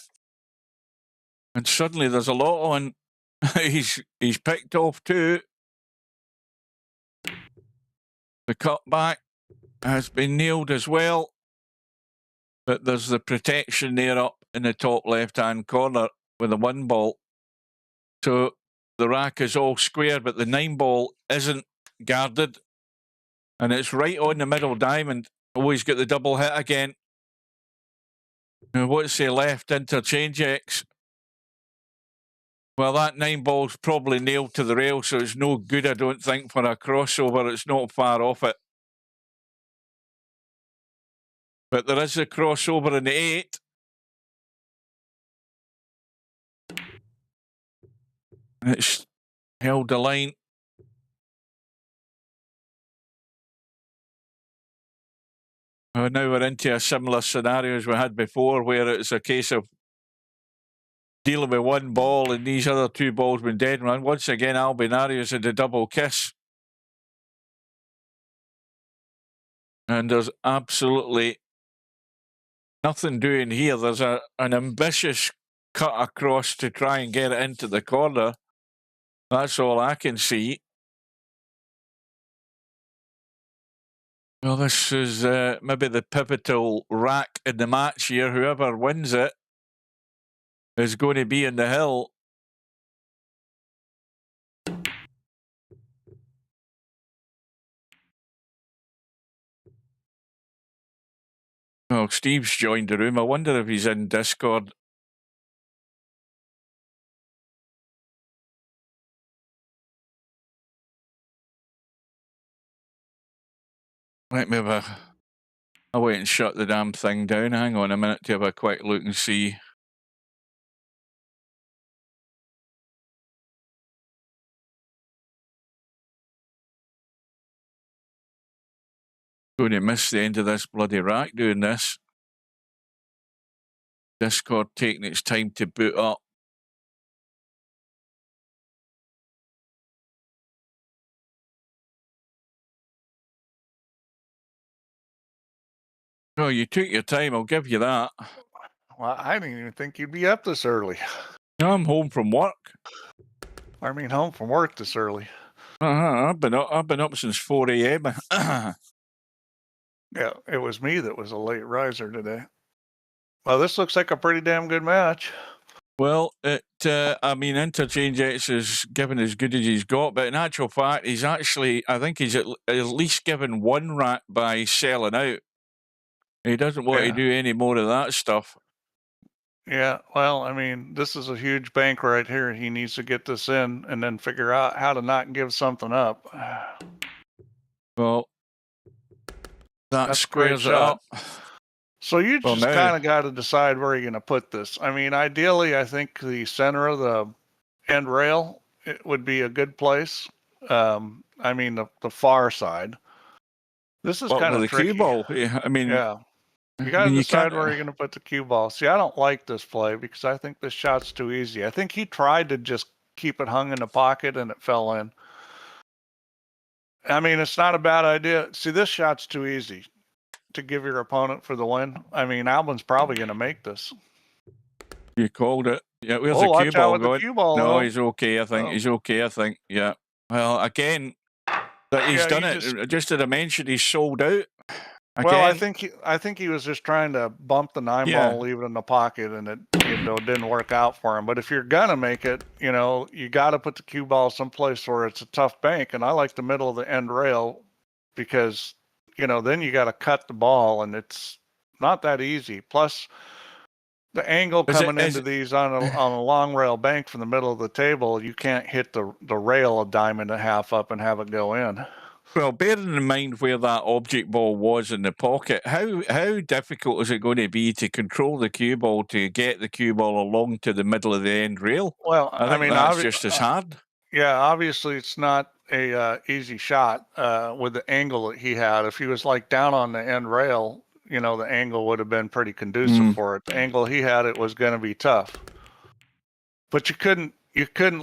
And suddenly there's a lot on. he's picked off 2. The cutback has been nailed as well. But there's the protection there up in the top left-hand corner with the 1 ball. So the rack is all square, but the 9 ball isn't guarded. And it's right on the middle diamond. Oh, he's got the double hit again. Now, what's he left? Interchangex. Well, that 9 ball's probably nailed to the rail, so it's no good, I don't think, for a crossover. It's not far off it. But there is a crossover in the 8. It's held the line. Now we're into a similar scenario as we had before, where it's a case of dealing with one ball and these other 2 balls been dead run. Once again, Albinario's in the double kiss. And there's absolutely nothing doing here. There's an ambitious cut across to try and get it into the corner. That's all I can see. Well, this is maybe the pivotal rack in the match here. Whoever wins it is going to be in the hill. Oh, Steve's joined the room. I wonder if he's in Discord. Let me have I'll wait and shut the damn thing down. Hang on a minute to have a quick look and see. Going to miss the end of this bloody rack doing this. Discord taking its time to boot up. Oh, you took your time. I'll give you that. Well, I didn't even think you'd be up this early. No, I'm home from work. I mean, home from work this early. I've been up since 4 a.m. Yeah, it was me that was a late riser today. Well, this looks like a pretty damn good match. Well, I mean, Interchangex is given as good as he's got, but in actual fact, he's actually, I think he's at least given 1 rack by selling out. He doesn't want to do any more of that stuff. Yeah, well, I mean, this is a huge bank right here. He needs to get this in and then figure out how to not give something up. Well, that squares it up. So you just kind of got to decide where you're going to put this. I mean, ideally, I think the center of the end rail it would be a good place. I mean, the far side. This is kind of the tricky. cue ball. I mean, yeah. You got to decide where you're going to put the cue ball. See, I don't like this play because I think this shot's too easy. I think he tried to just keep it hung in the pocket and it fell in. I mean, it's not a bad idea. See, this shot's too easy to give your opponent for the win. I mean, Albin's probably going to make this. You called it. Yeah, where's the cue ball going? No, he's okay, I think. He's okay, I think. Yeah. Well, again, that he's done it. Just to mention, he's sold out. Again. Well, I think he was just trying to bump the 9 ball, leave it in the pocket, and it didn't work out for him. But if you're gonna make it, you got to put the cue ball someplace where it's a tough bank. And I like the middle of the end rail because then you got to cut the ball, and it's not that easy. Plus, the angle coming into these on a long rail bank from the middle of the table, you can't hit the rail a diamond and a half up and have it go in. Well, bearing in mind where that object ball was in the pocket, how difficult is it going to be to control the cue ball to get the cue ball along to the middle of the end rail? Well, I mean, that's just as hard. Yeah, obviously it's not a easy shot with the angle that he had. If he was like down on the end rail, the angle would have been pretty conducive for it. The angle he had, it was going to be tough. But you couldn't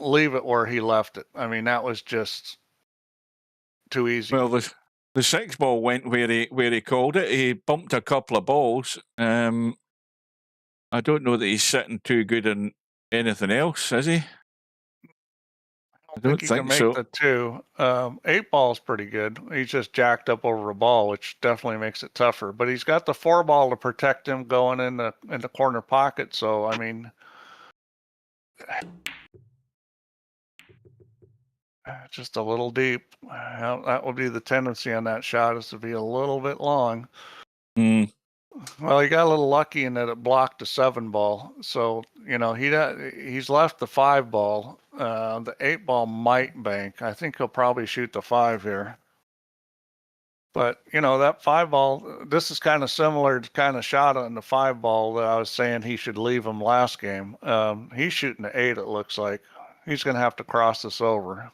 leave it where he left it. I mean, that was just too easy. Well, the 6 ball went where he called it. He bumped a couple of balls. I don't know that he's sitting too good in anything else, is he? I don't think he can make the 2. 8 ball's pretty good. He's just jacked up over a ball, which definitely makes it tougher. But he's got the 4 ball to protect him going in the corner pocket. So I mean, just a little deep. That would be the tendency on that shot, is to be a little bit long. Well, he got a little lucky in that it blocked the 7 ball. So, you know, he's left the 5 ball. The 8 ball might bank. I think he'll probably shoot the 5 here. But, you know, that 5 ball, this is kind of similar to kind of shot on the 5 ball that I was saying he should leave him last game. He's shooting the 8, it looks like. He's going to have to cross this over.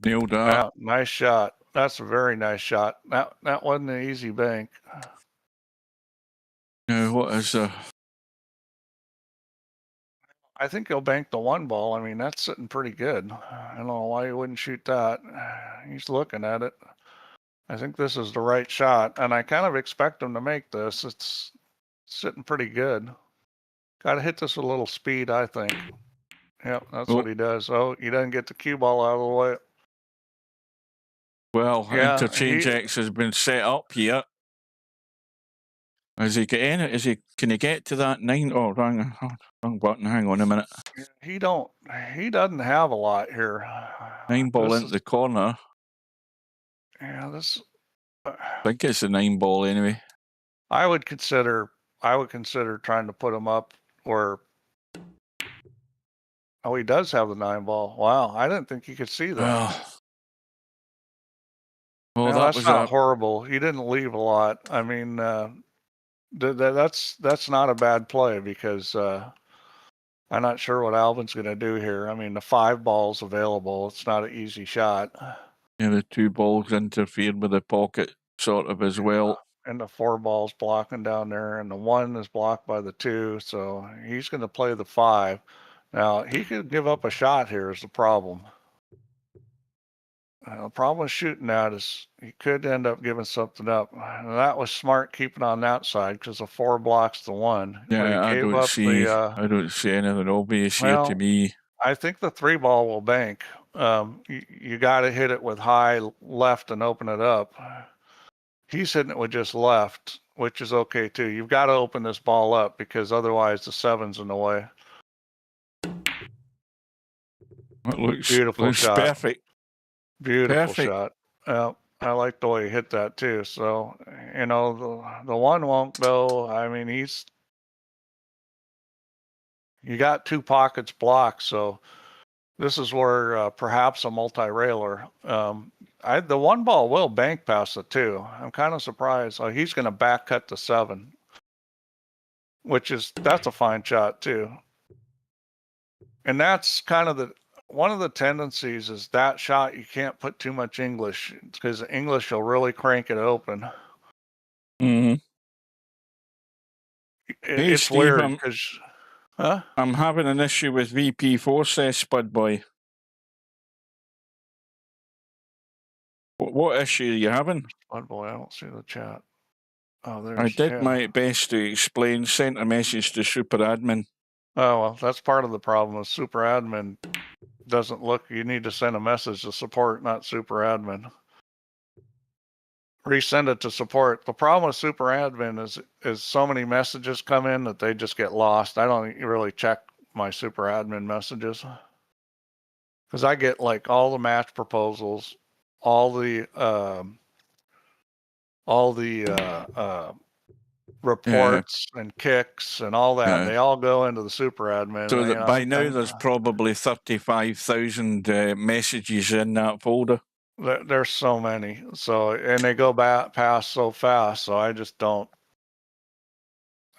Nailed that. Wow, nice shot. That's a very nice shot. That wasn't an easy bank. Now, what is I think he'll bank the 1 ball. I mean, that's sitting pretty good. I don't know why he wouldn't shoot that. He's looking at it. I think this is the right shot, and I kind of expect him to make this. It's sitting pretty good. Got to hit this with a little speed, I think. Yep, that's what he does. Oh, he doesn't get the cue ball out of the way. Well, yeah, Interchangex has been set up here. Is he getting it? Can he get to that 9? Oh, wrong button. Hang on a minute. He doesn't have a lot here. 9 ball into the corner. Yeah, this. I think it's a 9 ball anyway. I would consider trying to put him up where. Oh, he does have the 9 ball. Wow, I didn't think he could see that. Well, no, that's not horrible. He didn't leave a lot. I mean, that's not a bad play because I'm not sure what Alvin's going to do here. I mean, the 5 ball's available. It's not an easy shot. Yeah, the 2 balls interfered with the pocket sort of as well. And the 4 ball's blocking down there, and the 1 is blocked by the 2. So he's going to play the 5. Now, he could give up a shot here is the problem. The problem with shooting that is he could end up giving something up. And that was smart keeping on that side because the 4 blocks the 1. Yeah, I don't see anything obvious here to me. I think the 3 ball will bank. You got to hit it with high left and open it up. He's hitting it with just left, which is okay too. You've got to open this ball up because otherwise the 7's in the way. It looks beautiful shot. Perfect. Beautiful shot. I like the way he hit that too. So, you know, the 1 won't go. I mean, you got 2 pockets blocked. So this is where perhaps a multi-railer. The 1 ball will bank past the 2. I'm kind of surprised. Oh, he's going to back cut the 7, that's a fine shot too. And that's kind of one of the tendencies is that shot you can't put too much English because English will really crank it open. Mm-hmm. It's Steve, weird because I'm having an issue with VP4, says Spud Boy. What issue are you having? Spud Boy, I don't see the chat. Oh, there's. I did my best to explain. Sent a message to Super Admin. Oh well, that's part of the problem. Is Super Admin doesn't look. You need to send a message to support, not Super Admin. Resend it to support. The problem with Super Admin is so many messages come in that they just get lost. I don't really check my Super Admin messages because I get like all the match proposals, all the reports and kicks and all that. They all go into the Super Admin. So that by now there's probably 35,000 messages in that folder. There's so many. So, and they go past so fast. So I just don't.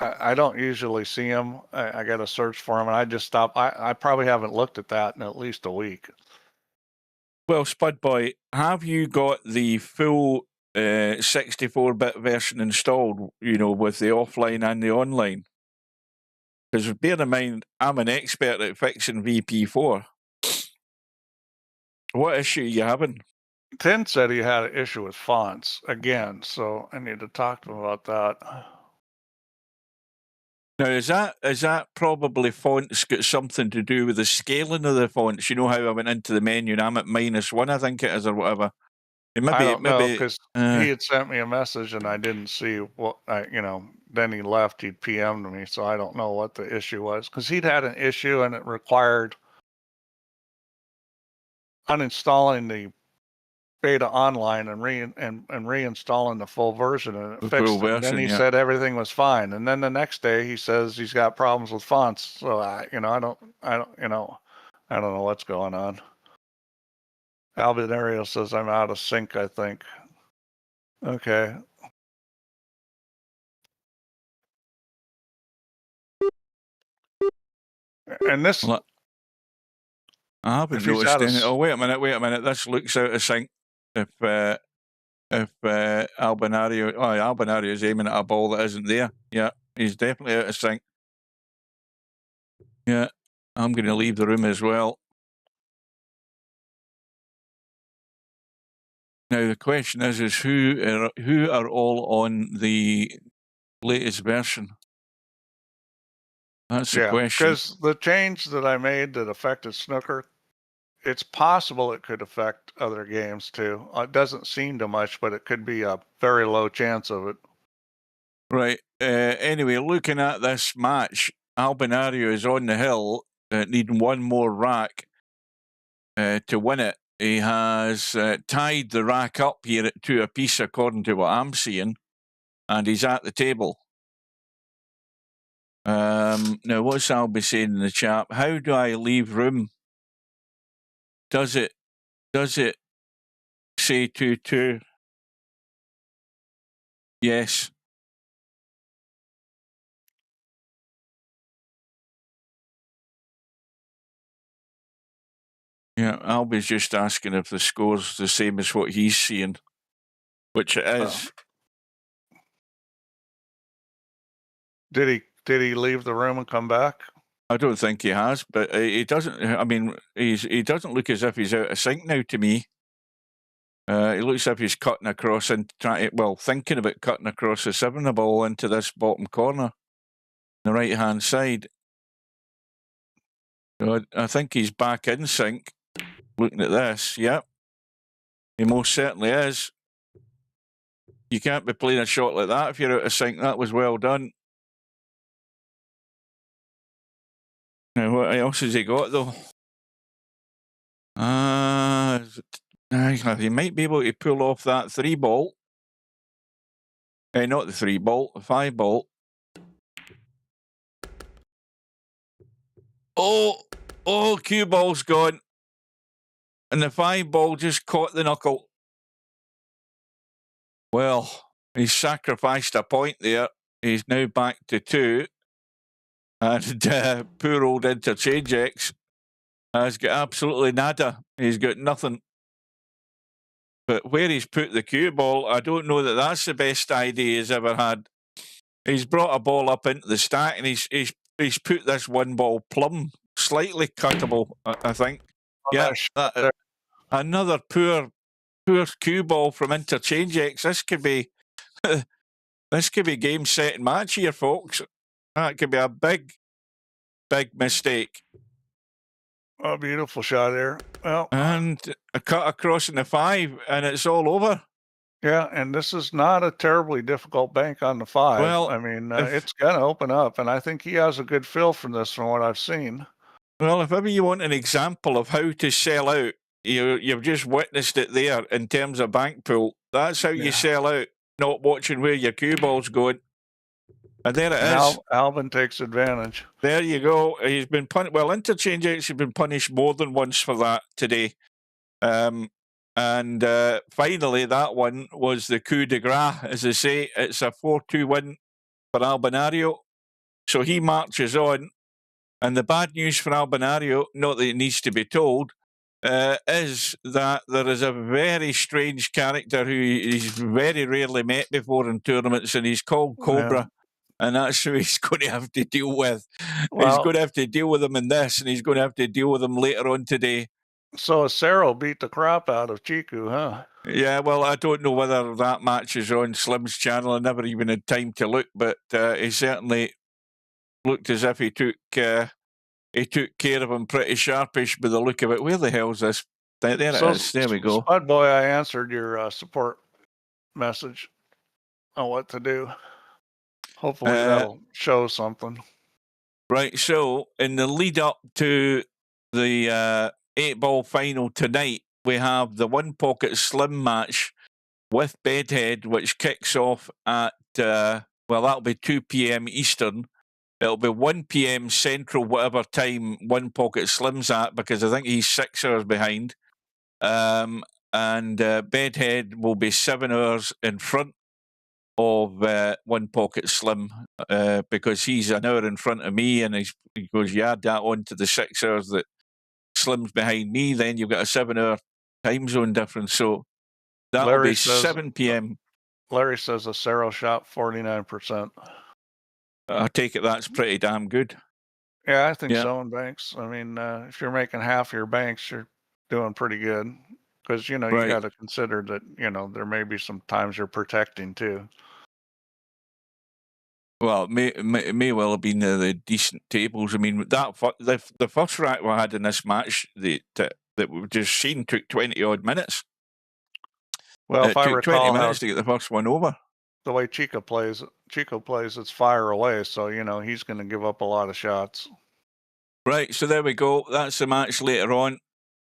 I don't usually see them. I got to search for them, and I just stop. I probably haven't looked at that in at least a week. Well, Spud Boy, have you got the full 64-bit version installed, you know, with the offline and the online? Because bear in mind, I'm an expert at fixing VP4. What issue are you having? Tim said he had an issue with fonts again, so I need to talk to him about that. Now, is that probably fonts got something to do with the scaling of the fonts? You know how I went into the menu and I'm at -1, I think it is, or whatever. I don't know, because he had sent me a message and I didn't see what then he left, he'd PM'd me, so I don't know what the issue was. Because he'd had an issue and it required uninstalling the beta online and reinstalling the full version, and it fixed it. And then he said everything was fine. And then the next day he says he's got problems with fonts. So I don't know what's going on. Albinario says I'm out of sync, I think. Okay. And this, well, I haven't noticed any. Oh, wait a minute. This looks out of sync. If Albinario is aiming at a ball that isn't there. Yeah, he's definitely out of sync. Yeah, I'm going to leave the room as well. Now the question is who are all on the latest version? That's the question. Because the change that I made that affected snooker, it's possible it could affect other games too. It doesn't seem to much, but it could be a very low chance of it. Right. Anyway, looking at this match, Albinario is on the hill, needing one more rack to win it. He has tied the rack up here at 2 apiece, according to what I'm seeing, and he's at the table. Now, what's Albie saying in the chat? How do I leave room? Does it say 2-2? Yes. Yeah, Albie's just asking if the score's the same as what he's seeing, which it is. Did he leave the room and come back? I don't think he has, but he doesn't. I mean, he doesn't look as if he's out of sync now to me. He looks as if he's cutting across and thinking about cutting across the 7 ball into this bottom corner, the right hand side. So I think he's back in sync. Looking at this, yep, he most certainly is. You can't be playing a shot like that if you're out of sync. That was well done. Now, what else has he got, though? He might be able to pull off that 3 ball. Not the 3 ball, the 5 ball. Oh, cue ball's gone. And the 5 ball just caught the knuckle. Well, he's sacrificed a point there. He's now back to 2. And poor old Interchangex has got absolutely nada. He's got nothing. But where he's put the cue ball, I don't know that that's the best idea he's ever had. He's brought a ball up into the stack, and he's put this 1 ball plumb, slightly cuttable, I think. Yeah, another poor cue ball from Interchangex. This could be game, set, and match here, folks. That could be a big mistake. A beautiful shot there. Well, and a cut across in the 5, and it's all over. Yeah, and this is not a terribly difficult bank on the 5. Well, I mean, it's going to open up, and I think he has a good feel from this from what I've seen. Well, if ever you want an example of how to sell out, you've just witnessed it there in terms of bank pool. That's how you sell out, not watching where your cue ball's going. And there it is. Alvin takes advantage. There you go. He's been punished. Well, Interchangex has been punished more than once for that today. And finally, that one was the coup de grace. As I say, it's a 4-2 win for Albinario. So he marches on. And the bad news for Albinario, not that it needs to be told, is that there is a very strange character who he's very rarely met before in tournaments, and he's called Cobra. Yeah. And that's who he's going to have to deal with. Well, he's going to have to deal with him in this, and he's going to have to deal with him later on today. So Acero beat the crap out of Chiku, huh? Yeah, well, I don't know whether that match is on Slim's channel. I never even had time to look, but he certainly looked as if he took care of him pretty sharpish by the look of it. Where the hell's this? There it is. There we go. Spud Boy, I answered your support message on what to do. Hopefully that'll show something. Right, so in the lead up to the 8-ball final tonight, we have the One Pocket Slim match with Bedhead, which kicks off at, well, that'll be 2 p.m. Eastern. It'll be 1 p.m. Central, whatever time One Pocket Slim's at, because I think he's 6 hours behind. And Bedhead will be 7 hours in front of One Pocket Slim, because he's an hour in front of me, and he goes, you add that on to the 6 hours that Slim's behind me, then you've got a 7-hour time zone difference. So that'll be 7 p.m. Larry says a Cerro shot 49%. I take it that's pretty damn good. Yeah, I think so in banks. I mean, if you're making half your banks, you're doing pretty good, because you got to consider that there may be some times you're protecting too. Well, it may well have been the decent tables. I mean, the first rack we had in this match that we've just seen took 20-odd minutes. Well, if I recall, 20 minutes to get the first one over. The way Chico plays, it's fire away, so he's going to give up a lot of shots. Right, so there we go. That's the match later on.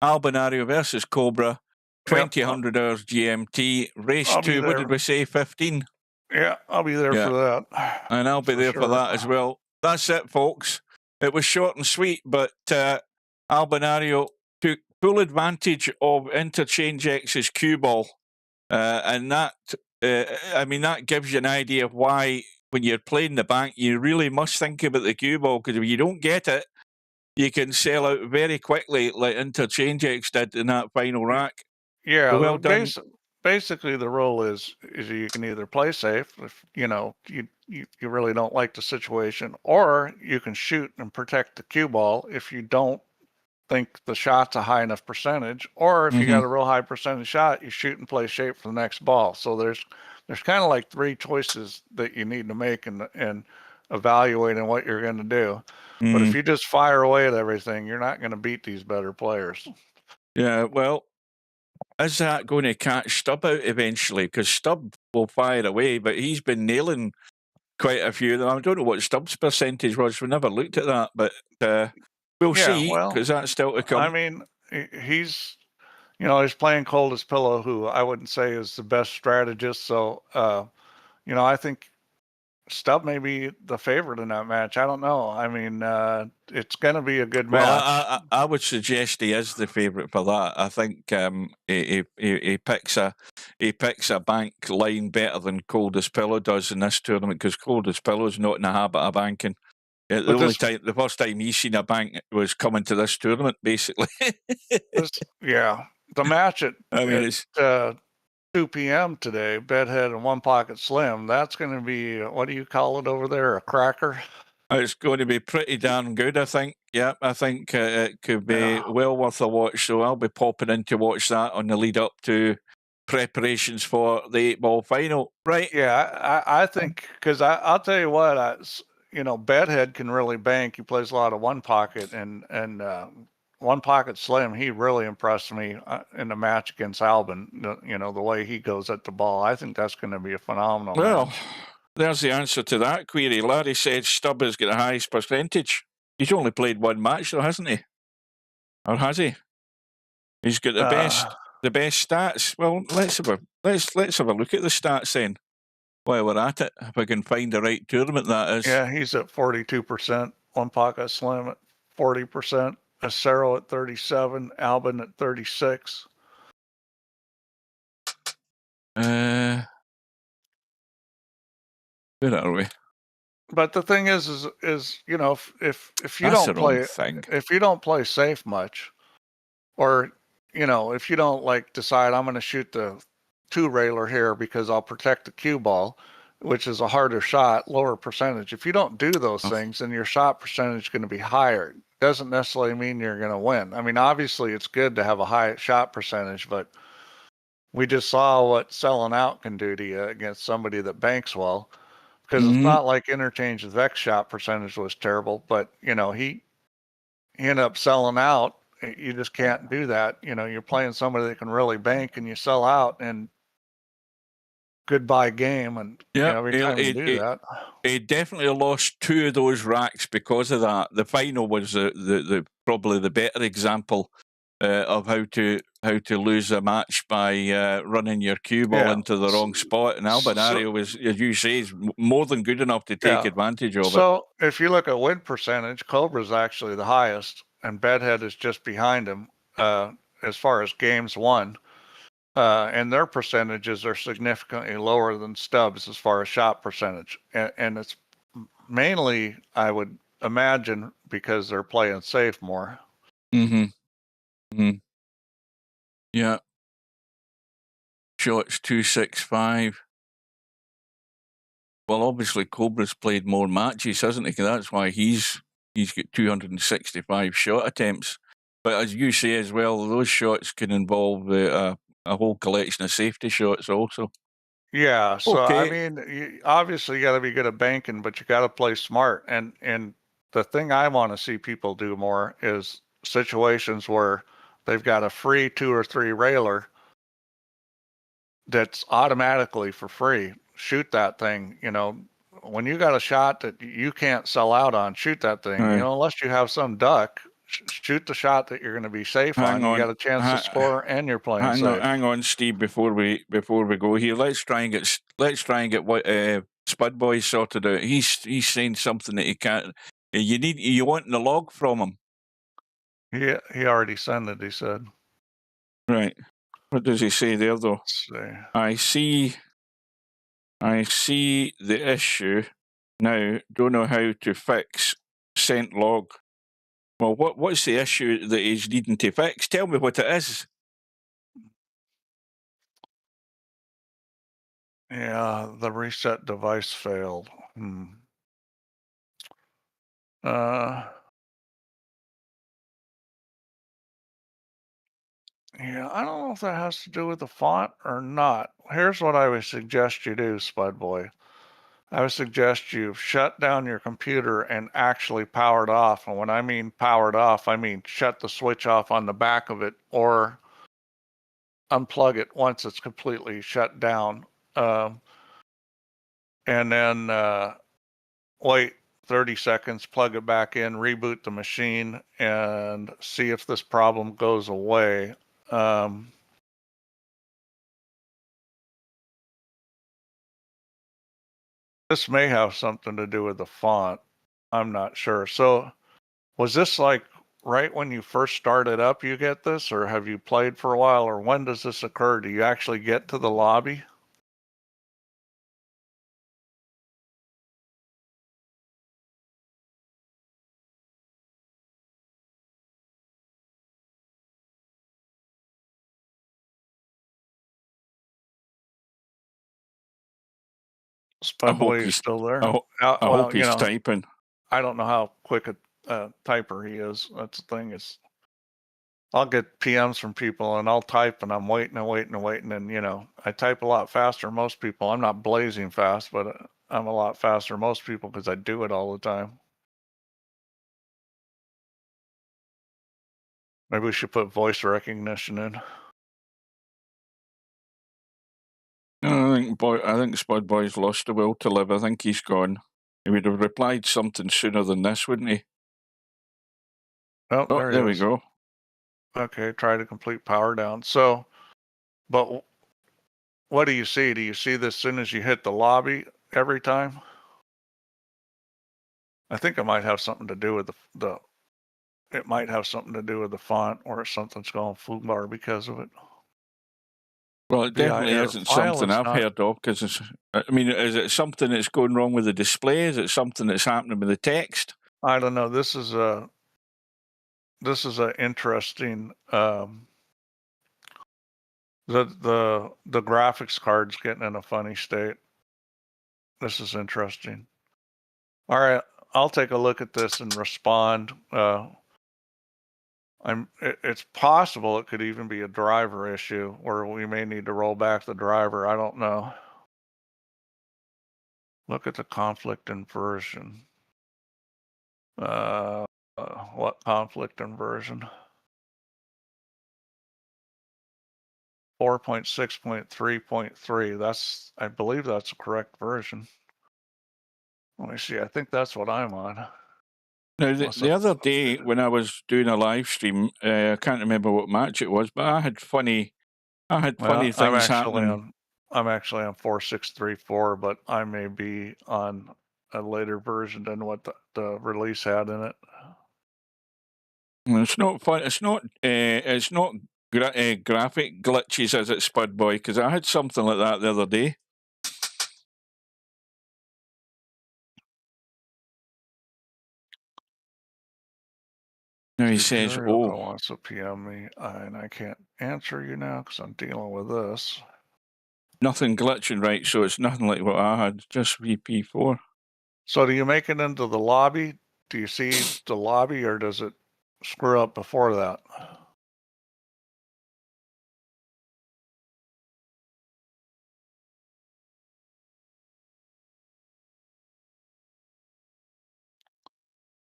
Albinario versus Cobra, 2000 hours GMT. Race 2, what did we say, 15? Yeah, I'll be there for that. And I'll be there for that as well. That's it, folks. It was short and sweet, but Albinario took full advantage of Interchangex's cue ball. And that, that gives you an idea of why, when you're playing the bank, you really must think about the cue ball, because if you don't get it, you can sell out very quickly, like Interchangex did in that final rack. Yeah, well done. Basically, the rule is you can either play safe if you really don't like the situation, or you can shoot and protect the cue ball if you don't think the shot's a high enough percentage, or if you got a real high percentage shot, you shoot and play shape for the next ball. So there's kind of like 3 choices that you need to make and evaluating what you're going to do. But if you just fire away at everything, you're not going to beat these better players. Yeah, well, is that going to catch Stubb out eventually? Because Stubb will fire away, but he's been nailing quite a few of them. I don't know what Stubb's percentage was. We never looked at that, but we'll see, because that's still to come. I mean, he's playing Coldest Pillow, who I wouldn't say is the best strategist. So, I think Stubb may be the favorite in that match. I don't know. I mean, it's going to be a good match. Well, I would suggest he is the favorite for that. I think he picks a bank line better than Coldest Pillow does in this tournament, because Coldest Pillow is not in the habit of banking. The first time he's seen a bank was coming to this tournament, basically. The match at 2 p.m. today, Bedhead and One Pocket Slim, that's going to be, what do you call it over there, a cracker? It's going to be pretty damn good, I think. Yeah, I think it could be well worth a watch. So I'll be popping in to watch that on the lead up to preparations for the 8-ball final. Right? Yeah, I think, because I'll tell you what, Bedhead can really bank. He plays a lot of One Pocket, and One Pocket Slim, he really impressed me in the match against Albin. The way he goes at the ball, I think that's going to be a phenomenal match. There's the answer to that query. Larry said Stubb has got the highest percentage. He's only played one match, though, hasn't he? Or has he? He's got the best stats. Well, let's have a look at the stats then, while we're at it. If I can find the right tournament, that is. Yeah, he's at 42%. One Pocket Slim at 40%. Acero at 37, Albin at 36. Where are we? But the thing is if you don't play safe much, or if you don't decide I'm going to shoot the 2-railer here because I'll protect the cue ball, which is a harder shot, lower percentage. If you don't do those things, then your shot percentage is going to be higher. Doesn't necessarily mean you're going to win. I mean, obviously it's good to have a high shot percentage, but we just saw what selling out can do to you against somebody that banks well, because it's not like Interchange's X shot percentage was terrible, but he ended up selling out. You just can't do that. You're playing somebody that can really bank, and you sell out, and goodbye game. And every time you do that, he definitely lost 2 of those racks because of that. The final was the probably the better example. of how to lose a match by running your cue ball into the wrong spot. And Albinario was, as you say, is more than good enough to take advantage of it. So if you look at win percentage, Cobra's actually the highest, and Bedhead is just behind him as far as games won. And their percentages are significantly lower than Stubbs as far as shot percentage. And it's mainly, I would imagine, because they're playing safe more. Yeah. Shots 265. Well, obviously Cobra's played more matches, hasn't he? That's why he's got 265 shot attempts. But as you say as well, those shots can involve a whole collection of safety shots also. Yeah. So I mean, obviously you got to be good at banking, but you got to play smart. And the thing I want to see people do more is situations where they've got a free 2 or 3 railer that's automatically for free. Shoot that thing. You know, when you got a shot that you can't sell out on, shoot that thing. You know, unless you have some duck, shoot the shot that you're going to be safe on. You got a chance to score, and you're playing safe. Hang on, Steve. Before we go here, let's try and get what Spud Boy sorted out. He's saying something that he can't. You want the log from him. He already sent it. He said. Right. What does he say there, though? Let's see. I see the issue now. Don't know how to fix sent log. Well, what's the issue that he's needing to fix? Tell me what it is. Yeah, the reset device failed. Yeah, I don't know if that has to do with the font or not. Here's what I would suggest you do, Spud Boy. I would suggest you shut down your computer and actually power it off. And when I mean powered off, I mean shut the switch off on the back of it or unplug it once it's completely shut down. And then wait 30 seconds, plug it back in, reboot the machine, and see if this problem goes away. This may have something to do with the font. I'm not sure. So was this like right when you first started up you get this, or have you played for a while, or when does this occur? Do you actually get to the lobby? Spud Boy is still there. I hope he's typing. I don't know how quick a typer he is. That's the thing is, I'll get PMs from people and I'll type and I'm waiting and waiting and waiting. And, you know, I type a lot faster than most people. I'm not blazing fast, but I'm a lot faster than most people because I do it all the time. Maybe we should put voice recognition in. I think Spud Boy's lost the will to live. I think he's gone. He would have replied something sooner than this, wouldn't he? Oh, there we go. Okay, try to complete power down. So, but what do you see? Do you see this as soon as you hit the lobby every time? I think it might have something to do with it might have something to do with the font, or something's going foobar because of it. Well, it definitely isn't something I've heard of, because I mean, is it something that's going wrong with the display? Is it something that's happening with the text? I don't know. This is a interesting. The graphics card's getting in a funny state. This is interesting. All right, I'll take a look at this and respond. It's possible it could even be a driver issue where we may need to roll back the driver. I don't know. Look at the conflict inversion. What conflict inversion? 4.6.3.3. I believe that's the correct version. Let me see. I think that's what I'm on. Now, the other day when I was doing a live stream, I can't remember what match it was, but I had funny things happening. I'm actually on 4634, but I may be on a later version than what the release had in it. It's not fun. It's not graphic glitches, is it, Spud Boy? Because I had something like that the other day. Now he says, "Oh, wants to PM me, and I can't answer you now because I'm dealing with this." Nothing glitching, right? So it's nothing like what I had. Just VP4. So do you make it into the lobby? Do you see the lobby, or does it screw up before that?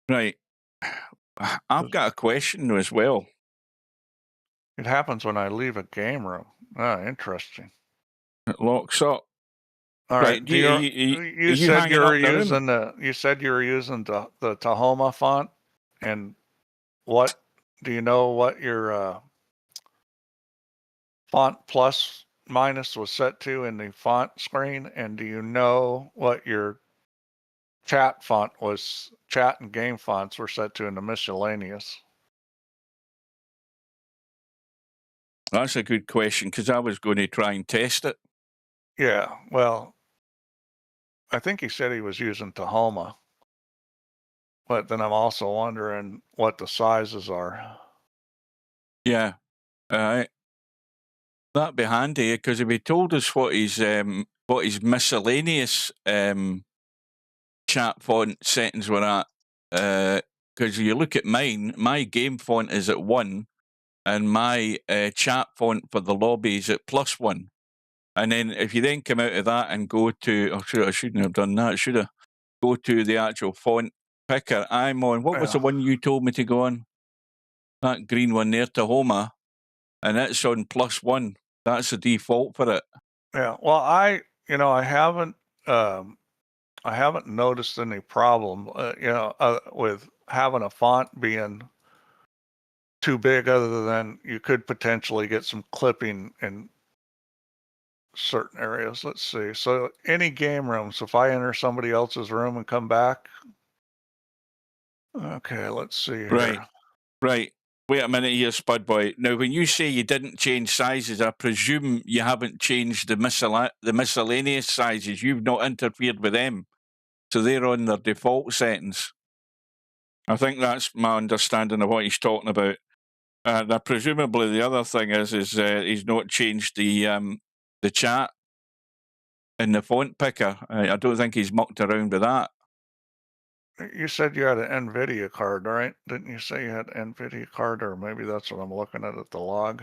Right. I've got a question as well. It happens when I leave a game room. Ah, interesting. It locks up. All right. You said you were using the Tahoma font, and what do you know what your font plus minus was set to in the font screen? And do you know what your chat and game fonts were set to in the miscellaneous? That's a good question, because I was going to try and test it. Yeah, well, I think he said he was using Tahoma, but then I'm also wondering what the sizes are. Yeah, that'd be handy, because if he told us what his miscellaneous chat font settings were at, because you look at mine, my game font is at 1, and my chat font for the lobby is at +1. And then if you then come out of that and go to, I shouldn't have done that, should I? Go to the actual font picker. I'm on, what was the one you told me to go on? That green one there, Tahoma, and it's on +1. That's the default for it. Yeah, well, I haven't noticed any problem, with having a font being too big, other than you could potentially get some clipping in certain areas. Let's see. So any game rooms, if I enter somebody else's room and come back. Okay, let's see here. Right. Wait a minute here, Spud Boy. Now, when you say you didn't change sizes, I presume you haven't changed the miscellaneous sizes. You've not interfered with them. So they're on their default settings. I think that's my understanding of what he's talking about. Now, presumably the other thing is he's not changed the chat in the font picker. I don't think he's mucked around with that. You said you had an NVIDIA card, right? Didn't you say you had an NVIDIA card, or maybe that's what I'm looking at the log?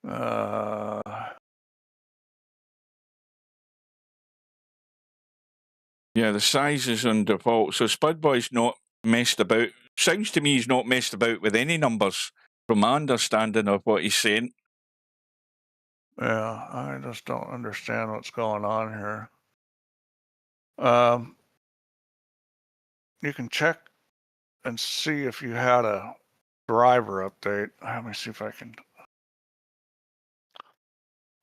Yeah, the size is on default. So Spud Boy's not messed about. Sounds to me he's not messed about with any numbers, from my understanding of what he's saying. Yeah, I just don't understand what's going on here. You can check and see if you had a driver update. Let me see if I can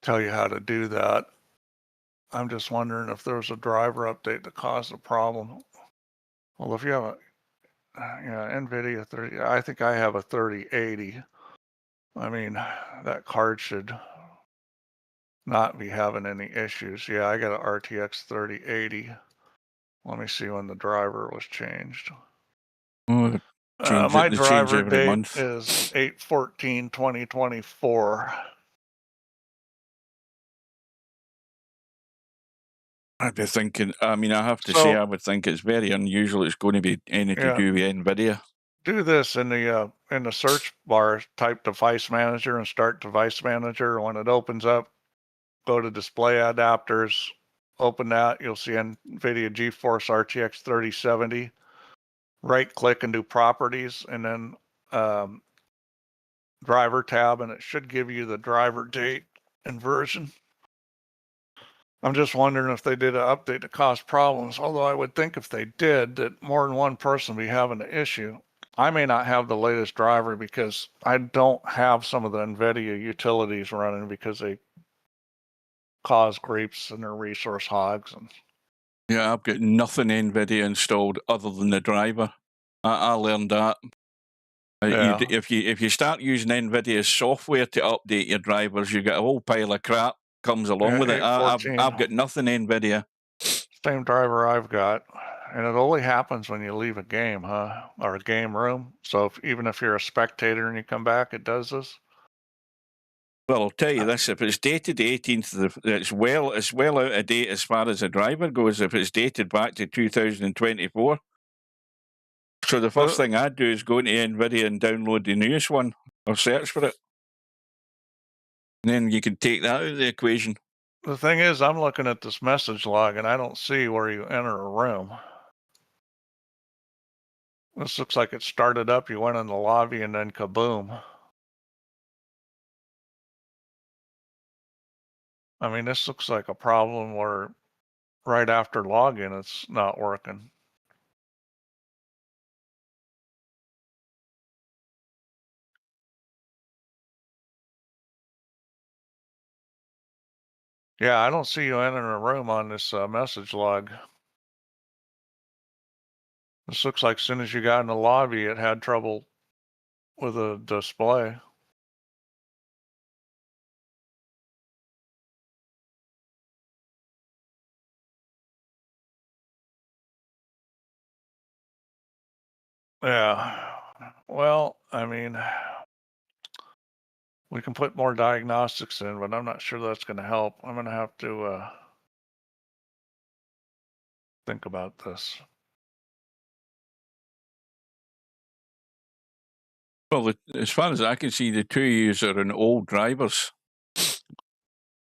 tell you how to do that. I'm just wondering if there was a driver update that caused the problem. Well, if you have a NVIDIA 30, I think I have a 3080. I mean, that card should not be having any issues. Yeah, I got an RTX 3080. Let me see when the driver was changed. Oh, my driver date is 8/14/2024. I'd be thinking, I mean, I have to say, I would think it's very unusual it's going to be anything to do with NVIDIA. Do this in the search bar, type device manager and start device manager. When it opens up, go to display adapters, open that. You'll see NVIDIA GeForce RTX 3070. Right click and do properties, and then driver tab, and it should give you the driver date and version. I'm just wondering if they did an update to cause problems, although I would think if they did, that more than one person would be having the issue. I may not have the latest driver because I don't have some of the NVIDIA utilities running because they cause creeps and they're resource hogs. And yeah, I've got nothing NVIDIA installed other than the driver. I learned that. yeah. If you start using NVIDIA's software to update your drivers, you get a whole pile of crap comes along Yeah, with it. I've 814. got nothing NVIDIA. Same driver I've got. And it only happens when you leave a game, huh? Or a game room. So even if you're a spectator and you come back, it does this? Well, I'll tell you this: if it's dated the 18th, it's well out of date as far as the driver goes. If it's dated back to 2024, so the first thing I'd do is go into NVIDIA and download the newest one or search for it, and then you can take that out of the equation. The thing is, I'm looking at this message log and I don't see where you enter a room. This looks like it started up, you went in the lobby and then kaboom. I mean, this looks like a problem where right after login, it's not working. Yeah, I don't see you entering a room on this message log. This looks like as soon as you got in the lobby, it had trouble with the display. Yeah. Well, I mean, we can put more diagnostics in, but I'm not sure that's going to help. I'm going to have to think about this. Well, as far as I can see, the two of you are in old drivers.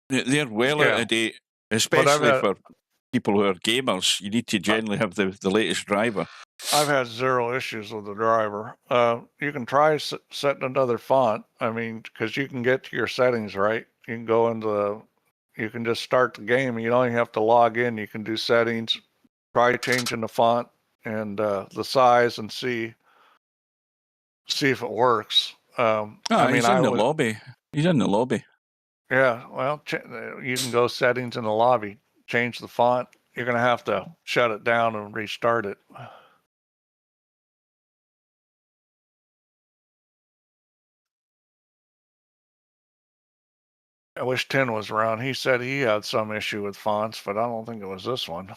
They're well out of date, especially for people who are gamers. You need to generally have the latest driver. I've had zero issues with the driver. You can try setting another font. I mean, because you can get to your settings, right? You can go into you can just start the game. You don't even have to log in. You can do settings, try changing the font and the size and see if it works. I mean, he's in the lobby. He's in the lobby. Yeah, well, you can go settings in the lobby, change the font. You're going to have to shut it down and restart it. I wish Tin was around. He said he had some issue with fonts, but I don't think it was this one.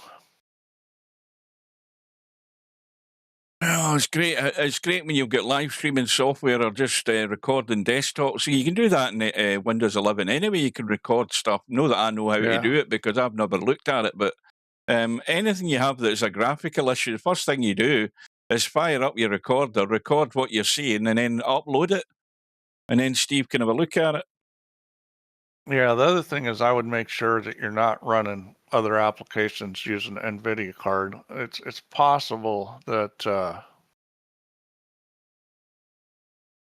Oh, it's great. It's great when you've got live streaming software or just recording desktop. So you can do that in Windows 11 anyway. You can record stuff. Know that I know how to do it because I've never looked at it. But anything you have that's a graphical issue, the first thing you do is fire up your recorder, record what you're seeing, and then upload it. And then Steve can have a look at it. Yeah, the other thing is I would make sure that you're not running other applications using an NVIDIA card. It's possible that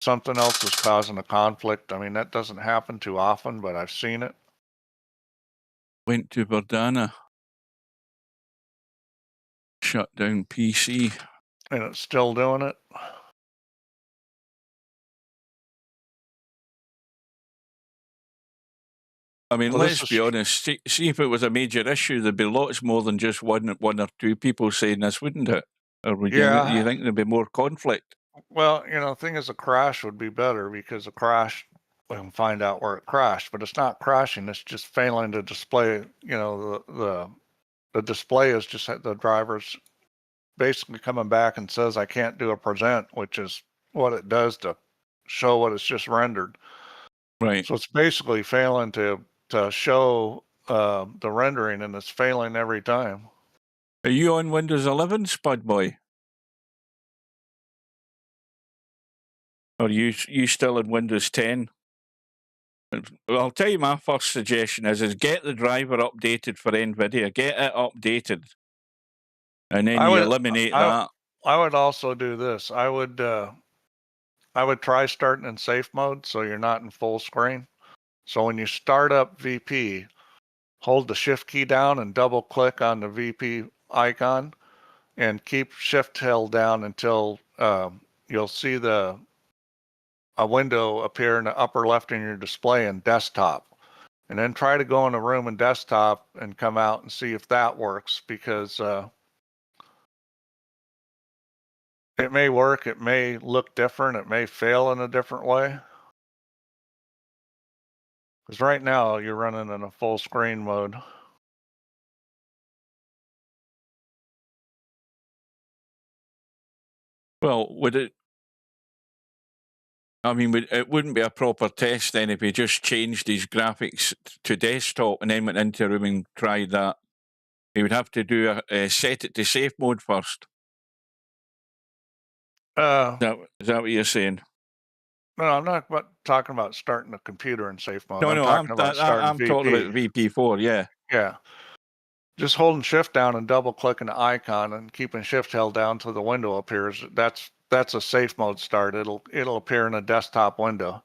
something else is causing a conflict. I mean, that doesn't happen too often, but I've seen it. Went to Verdana. Shut down PC. And it's still doing it. I mean, let's be honest. See if it was a major issue, there'd be lots more than just one or two people saying this, wouldn't it? Or would you think there'd be more conflict? Well, the thing is, a crash would be better because a crash, we can find out where it crashed, but it's not crashing. It's just failing to display. The display is just the driver's basically coming back and says, I can't do a present, which is what it does to show what it's just rendered. Right. So it's basically failing to show the rendering, and it's failing every time. Are you on Windows 11, Spud Boy? Or are you still in Windows 10? Well, I'll tell you my first suggestion is get the driver updated for NVIDIA. Get it updated. And then you eliminate that. I would also do this. I would try starting in safe mode so you're not in full screen. So when you start up VP, hold the shift key down and double click on the VP icon and keep shift held down until you'll see a window appear in the upper left in your display in desktop. And then try to go in the room in desktop and come out and see if that works, because it may work, it may look different, it may fail in a different way. Because right now you're running in a full screen mode. Well, would it? I mean, it wouldn't be a proper test then if he just changed his graphics to desktop and then went into a room and tried that. He would have to do set it to safe mode first. Is that what you're saying? No, I'm not talking about starting the computer in safe mode. No, I'm talking about VP4, yeah. Yeah. Just holding shift down and double clicking the icon and keeping shift held down till the window appears. That's a safe mode start. It'll appear in a desktop window.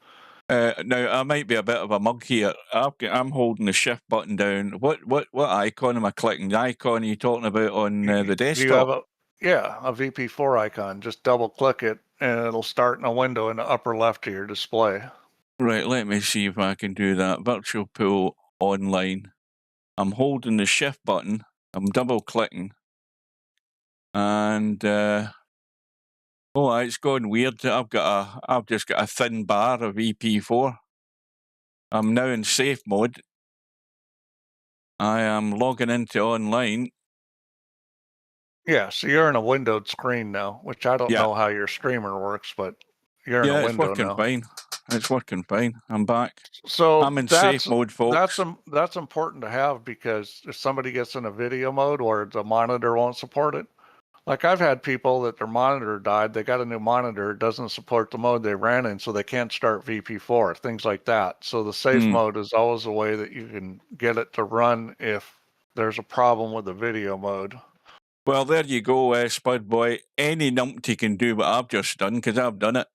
Now I might be a bit of a mug here. I'm holding the shift button down. What icon am I clicking? The icon are you talking about on the desktop? Do you have a VP4 icon? Just double click it and it'll start in a window in the upper left of your display. Right, let me see if I can do that. Virtual pool online. I'm holding the shift button. I'm double clicking. And it's gone weird. I've just got a thin bar of VP4. I'm now in safe mode. I am logging into online. Yeah, so you're in a windowed screen now, which I don't know how your streamer works, but you're in a window it's working now. fine. It's working fine. I'm back. So I'm in safe mode, folks. That's important to have, because if somebody gets in a video mode or the monitor won't support it, like I've had people that their monitor died, they got a new monitor, it doesn't support the mode they ran in, so they can't start VP4, things like that. So the safe mode is always a way that you can get it to run if there's a problem with the video mode. Well, there you go, Spud Boy. Any numpty can do what I've just done, because I've done it.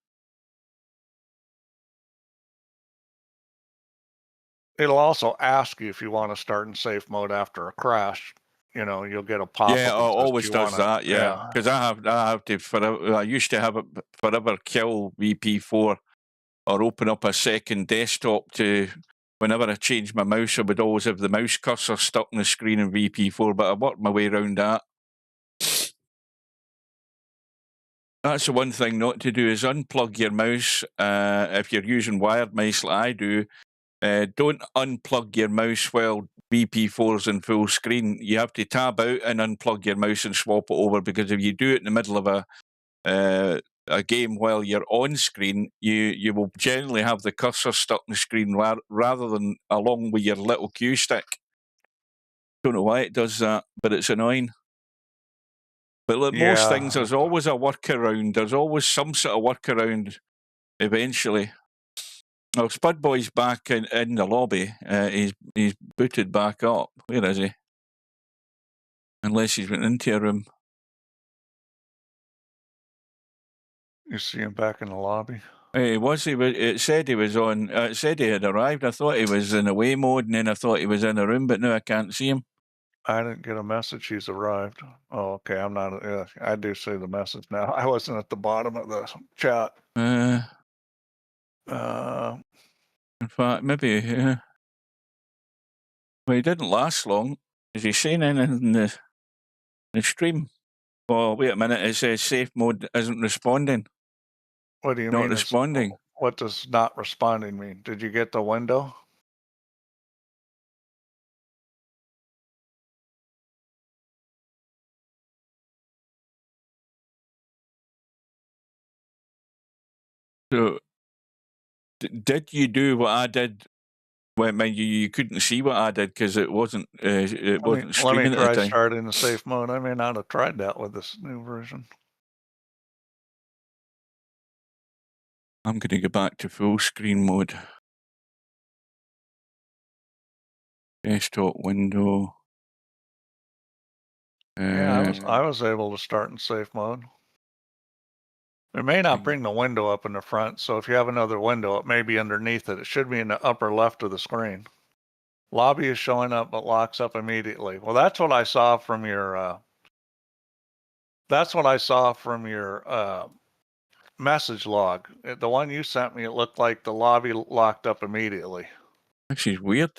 It'll also ask you if you want to start in safe mode after a crash. You'll get a pop-up. Yeah, it always does that. Yeah, because I have to forever. I used to have it forever kill VP4 or open up a second desktop to. Whenever I change my mouse, I would always have the mouse cursor stuck in the screen in VP4, but I worked my way around that. That's the one thing not to do, is unplug your mouse. If you're using wired mice like I do, don't unplug your mouse while VP4's in full screen. You have to tab out and unplug your mouse and swap it over, because if you do it in the middle of a game while you're on screen, you will generally have the cursor stuck in the screen rather than along with your little cue stick. Don't know why it does that, but it's annoying. But like most things, there's always a workaround. There's always some sort of workaround eventually. Well, Spud Boy's back in the lobby. He's booted back up. Where is he? Unless he's went into a room. You see him back in the lobby? Hey, was he? It said he was on. It said he had arrived. I thought he was in away mode, and then I thought he was in a room, but now I can't see him. I didn't get a message he's arrived. Oh, okay. I'm not. I do see the message now. I wasn't at the bottom of the chat. In fact, maybe. Well, he didn't last long. Is he saying anything in the stream? Oh, wait a minute. It says safe mode isn't responding. What do you mean? Not responding. What does not responding mean? Did you get the window? So, did you do what I did? Well, you couldn't see what I did because it wasn't streaming let me at the try time. starting the safe mode. I may not have tried that with this new version. I'm going to go back to full screen mode. Desktop window. Yeah, I was able to start in safe mode. It may not bring the window up in the front, so if you have another window, it may be underneath it. It should be in the upper left of the screen. Lobby is showing up, but locks up immediately. Well, that's what I saw from your, message log. The one you sent me, it looked like the lobby locked up immediately. Actually, weird.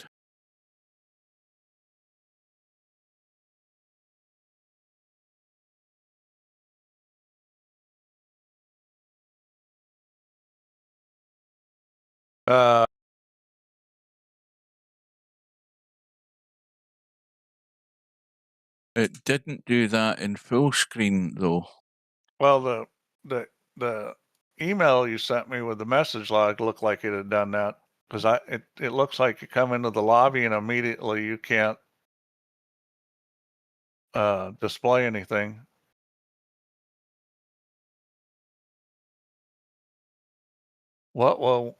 It didn't do that in full screen though. Well, the email you sent me with the message log looked like it had done that, because it looks like you come into the lobby and immediately you can't display anything. What? Well,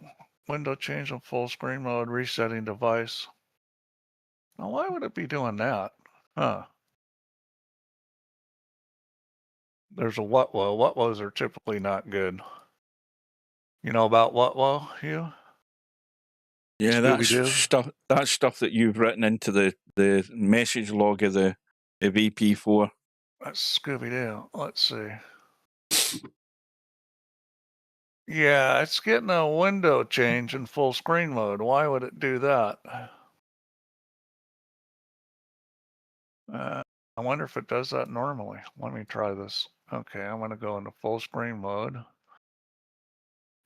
window change in full screen mode, resetting device. Now, why would it be doing that? Huh. There's a what-wo. What-wo's are typically not good. You know about what-wo, Hugh? Yeah, that's stuff that you've written into the message log of the VP4. That's Scooby-Doo. Let's see. Yeah, it's getting a window change in full screen mode. Why would it do that? I wonder if it does that normally. Let me try this. Okay, I'm going to go into full screen mode.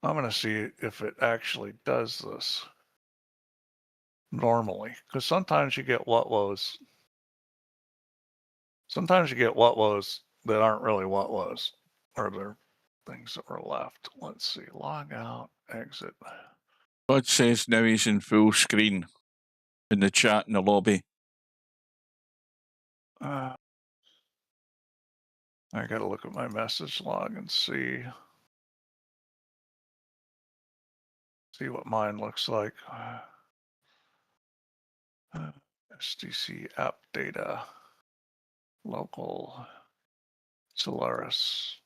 I'm going to see if it actually does this normally, because sometimes you get what-wo's. Sometimes you get what-wo's that aren't really what-wo's, or they're things that were left. Let's see, log out, exit. Bud says now he's in full screen in the chat in the lobby. I got to look at my message log and see what mine looks like. SDC app data, local, Solaris.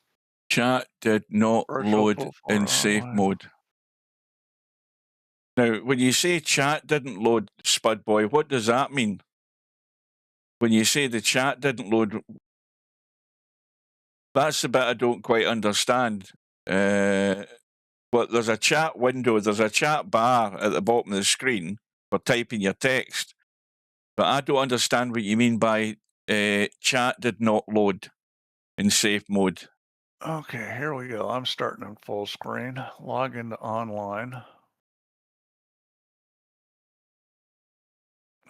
Chat did not load in safe mode. Now, when you say chat didn't load, Spud Boy, what does that mean? When you say the chat didn't load, that's the bit I don't quite understand. But there's a chat window, there's a chat bar at the bottom of the screen for typing your text. But I don't understand what you mean by chat did not load in safe mode. Okay, here we go. I'm starting in full screen. Log into online.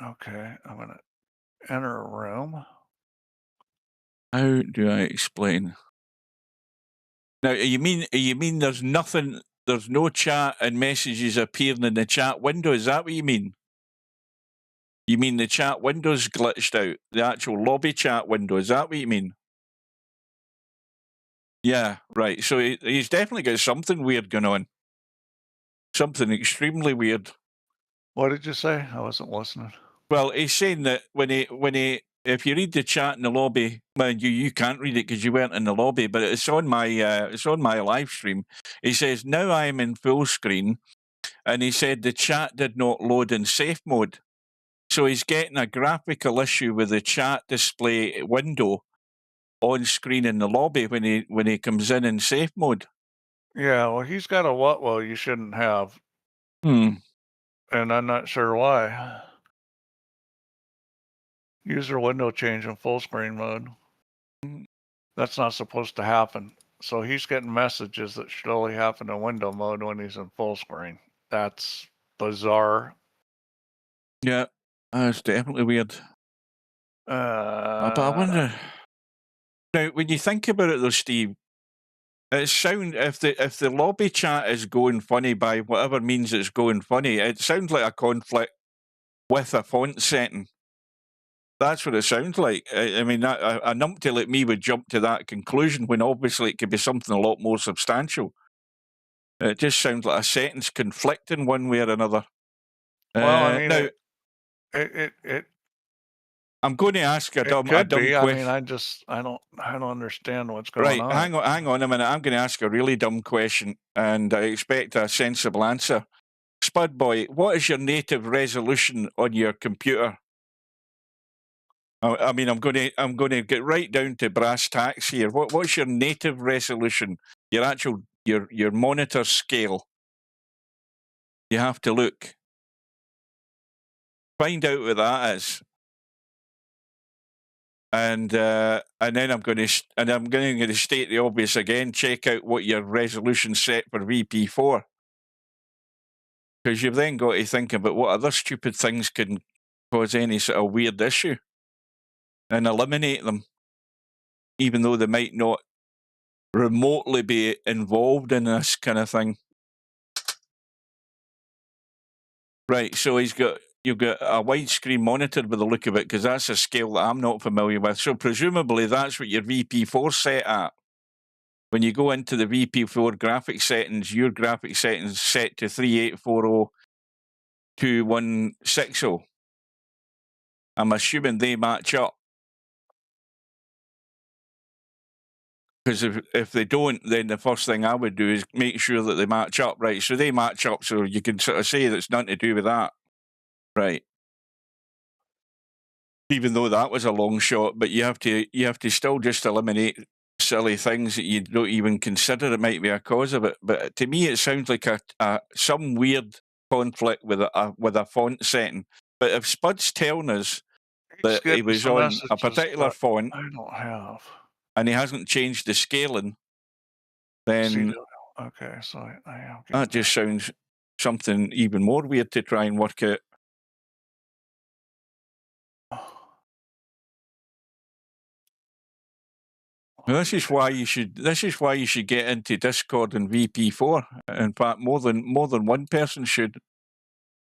Okay, I'm going to enter a room. How do I explain? Now, you mean there's nothing, there's no chat and messages appearing in the chat window? Is that what you mean? You mean the chat window's glitched out? The actual lobby chat window? Is that what you mean? Yeah, right. So he's definitely got something weird going on. Something extremely weird. What did you say? I wasn't listening. Well, he's saying that when he if you read the chat in the lobby, well, you can't read it because you weren't in the lobby, but it's on my live stream. He says now I am in full screen, and he said the chat did not load in safe mode. So he's getting a graphical issue with the chat display window on screen in the lobby when he comes in safe mode. Yeah, well, he's got a what-wo you shouldn't have. And I'm not sure why. User window change in full screen mode. That's not supposed to happen. So he's getting messages that should only happen in window mode when he's in full screen. That's bizarre. Yeah, it's definitely weird. But I wonder. Now, when you think about it, though, Steve, it sounds if the lobby chat is going funny by whatever means it's going funny, it sounds like a conflict with a font setting. That's what it sounds like. I mean, a numpty like me would jump to that conclusion when obviously it could be something a lot more substantial. It just sounds like a sentence conflicting one way or another. Well, I mean, now, it I'm going to ask a dumb be. question. I mean, I don't understand what's going on. Right, hang on a minute. I'm going to ask a really dumb question, and I expect a sensible answer. Spud Boy, what is your native resolution on your computer? I mean, I'm going to get right down to brass tacks here. What's your native resolution? Your actual your monitor scale. You have to look. Find out what that is. And then I'm going to state the obvious again. Check out what your resolution set for VP4, because you've then got to think about what other stupid things can cause any sort of weird issue, and eliminate them, even though they might not remotely be involved in this kind of thing. Right. So you've got a widescreen monitor by the look of it, because that's a scale that I'm not familiar with. So presumably that's what your VP4 set at. When you go into the VP4 graphic settings, your graphic settings set to 38402160. I'm assuming they match up. Because if they don't, then the first thing I would do is make sure that they match up, right? So they match up, so you can sort of say that it's nothing to do with that, right? Even though that was a long shot, but you have to still just eliminate silly things that you don't even consider it might be a cause of it. But to me, it sounds like some weird conflict with a font setting. But if Spud's telling us that he was on a particular font, I don't have, and he hasn't changed the scaling, then okay, so I am. That just sounds something even more weird to try and work out. This is why you should get into Discord and VP4. In fact, more than one person should.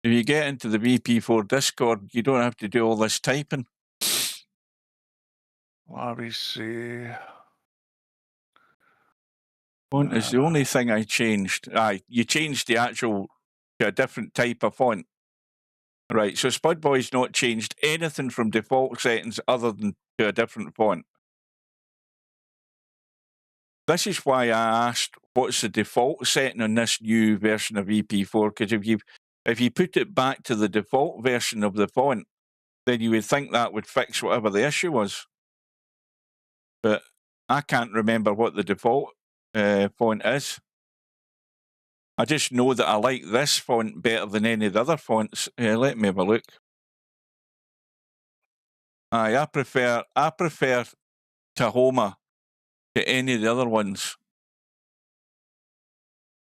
If you get into the VP4 Discord, you don't have to do all this typing. Lobby C. Font is the only thing I changed. You changed the actual to a different type of font. Right, so Spudboy's not changed anything from default settings other than to a different font. This is why I asked what's the default setting on this new version of VP4, because if you put it back to the default version of the font, then you would think that would fix whatever the issue was. But I can't remember what the default font is. I just know that I like this font better than any of the other fonts. Let me have a look. I prefer Tahoma to any of the other ones.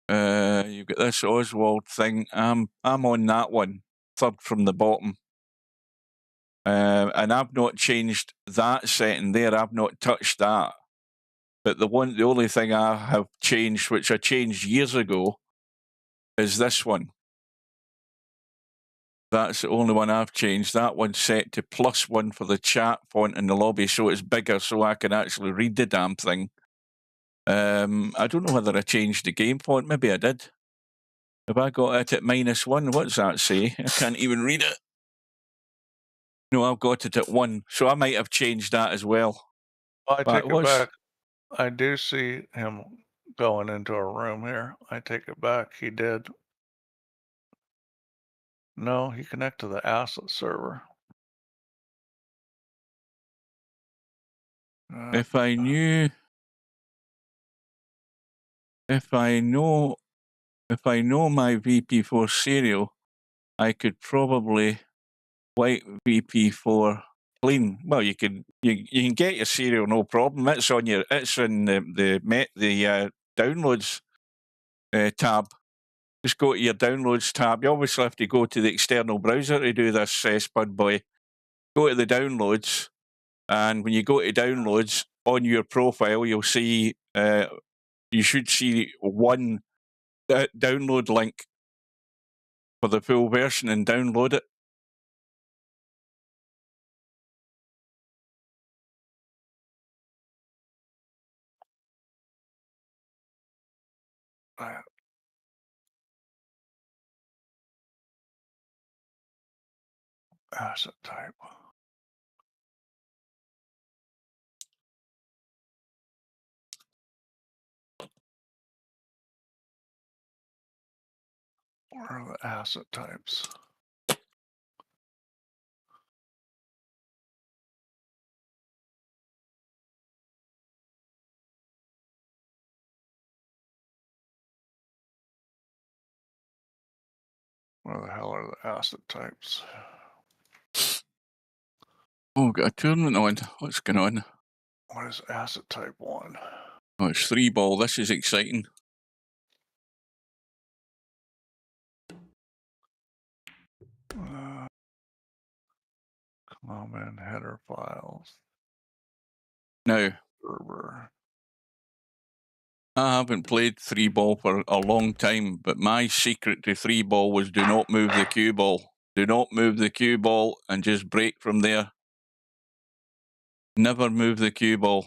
You've got this Oswald thing. I'm on that one, third from the bottom. And I've not changed that setting there. I've not touched that. But the only thing I have changed, which I changed years ago, is this one. That's the only one I've changed. That one's set to +1 for the chat font in the lobby, so it's bigger, so I can actually read the damn thing. I don't know whether I changed the game font. Maybe I did. Have I got it at -1? What does that say? I can't even read it. No, I've got it at 1, so I might have changed that as well. I take it back. I do see him going into a room here. I take it back. He did. No, he connected to the asset server. If I know my VP4 serial, I could probably wipe VP4 clean. Well, you can get your serial, no problem. It's in the downloads tab. Just go to your downloads tab. You obviously have to go to the external browser to do this, Spud Boy. Go to the downloads, and when you go to downloads on your profile, you'll see you should see one download link for the full version, and download it. Asset type. What are the asset types? Where the hell are the asset types? Oh, got a tournament on. What's going on? What is asset type 1? Oh, it's 3-ball. This is exciting. Common header files. Now, Server. I haven't played 3-ball for a long time, but my secret to 3-ball was do not move the cue ball. Do not move the cue ball and just break from there. Never move the cue ball.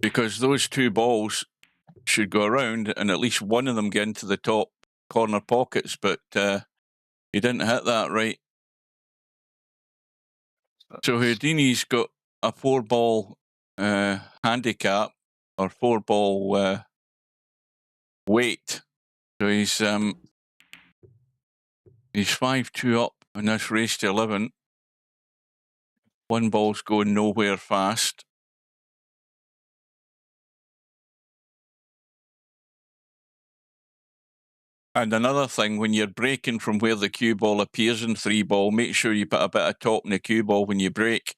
Because those two balls should go around and at least one of them get into the top corner pockets, but he didn't hit that right. So Houdini's got a 4-ball handicap or 4-ball weight. So he's 5-2 up in this race to 11. One ball's going nowhere fast. And another thing, when you're breaking from where the cue ball appears in 3-ball, make sure you put a bit of top in the cue ball when you break.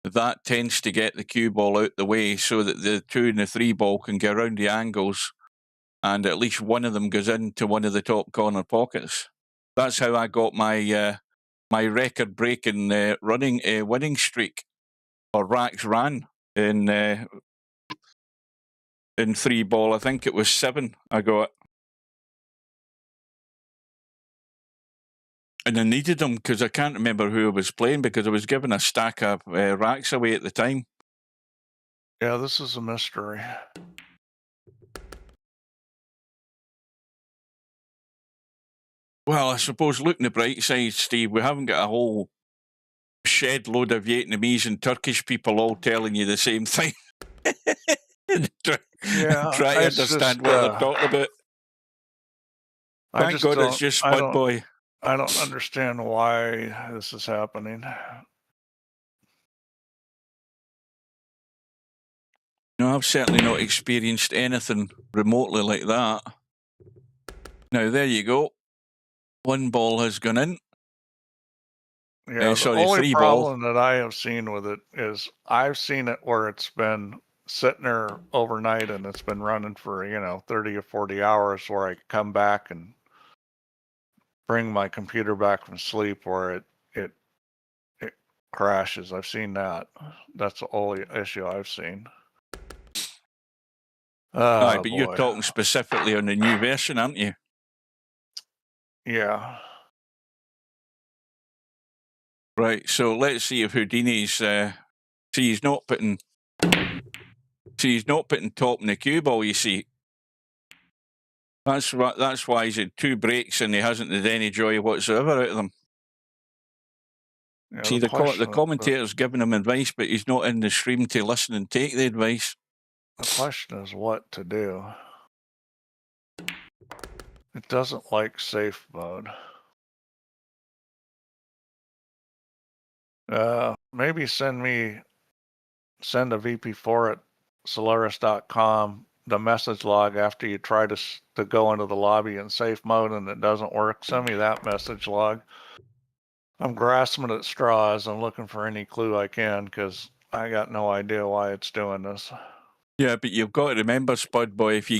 That tends to get the cue ball out the way so that the 2 and the 3-ball can get around the angles and at least one of them goes into one of the top corner pockets. That's how I got my my record-breaking winning streak, or Rax ran in 3-ball. I think it was 7 I got. And I needed them because I can't remember who I was playing because I was given a stack of racks away at the time. Yeah, this is a mystery. Well, I suppose looking the bright side, Steve, we haven't got a whole shed load of Vietnamese and Turkish people all telling you the same thing. Try to understand what they're talking about. Thank God it's just Spud Boy. I don't understand why this is happening. No, I've certainly not experienced anything remotely like that. Now, there you go. 1 ball has gone in. Yeah, the only problem that I have seen with it is I've seen it where it's been sitting there overnight and it's been running for, 30 or 40 hours where I come back and bring my computer back from sleep where it crashes. I've seen that. That's the only issue I've seen. Aye, but you're talking specifically on the new version, aren't you? Yeah. Right, so let's see if Houdini's he's not putting top in the cue ball, you see. That's why he's had 2 breaks and he hasn't had any joy whatsoever out of them. Yeah, see, the commentator's giving him advice, but he's not in the stream to listen and take the advice. The question is what to do. It doesn't like safe mode. Maybe send a VP4 at Solaris.com the message log after you try to go into the lobby in safe mode and it doesn't work. Send me that message log. I'm grasping at straws. I'm looking for any clue I can because I got no idea why it's doing this. Yeah, but you've got to remember, Spud Boy, if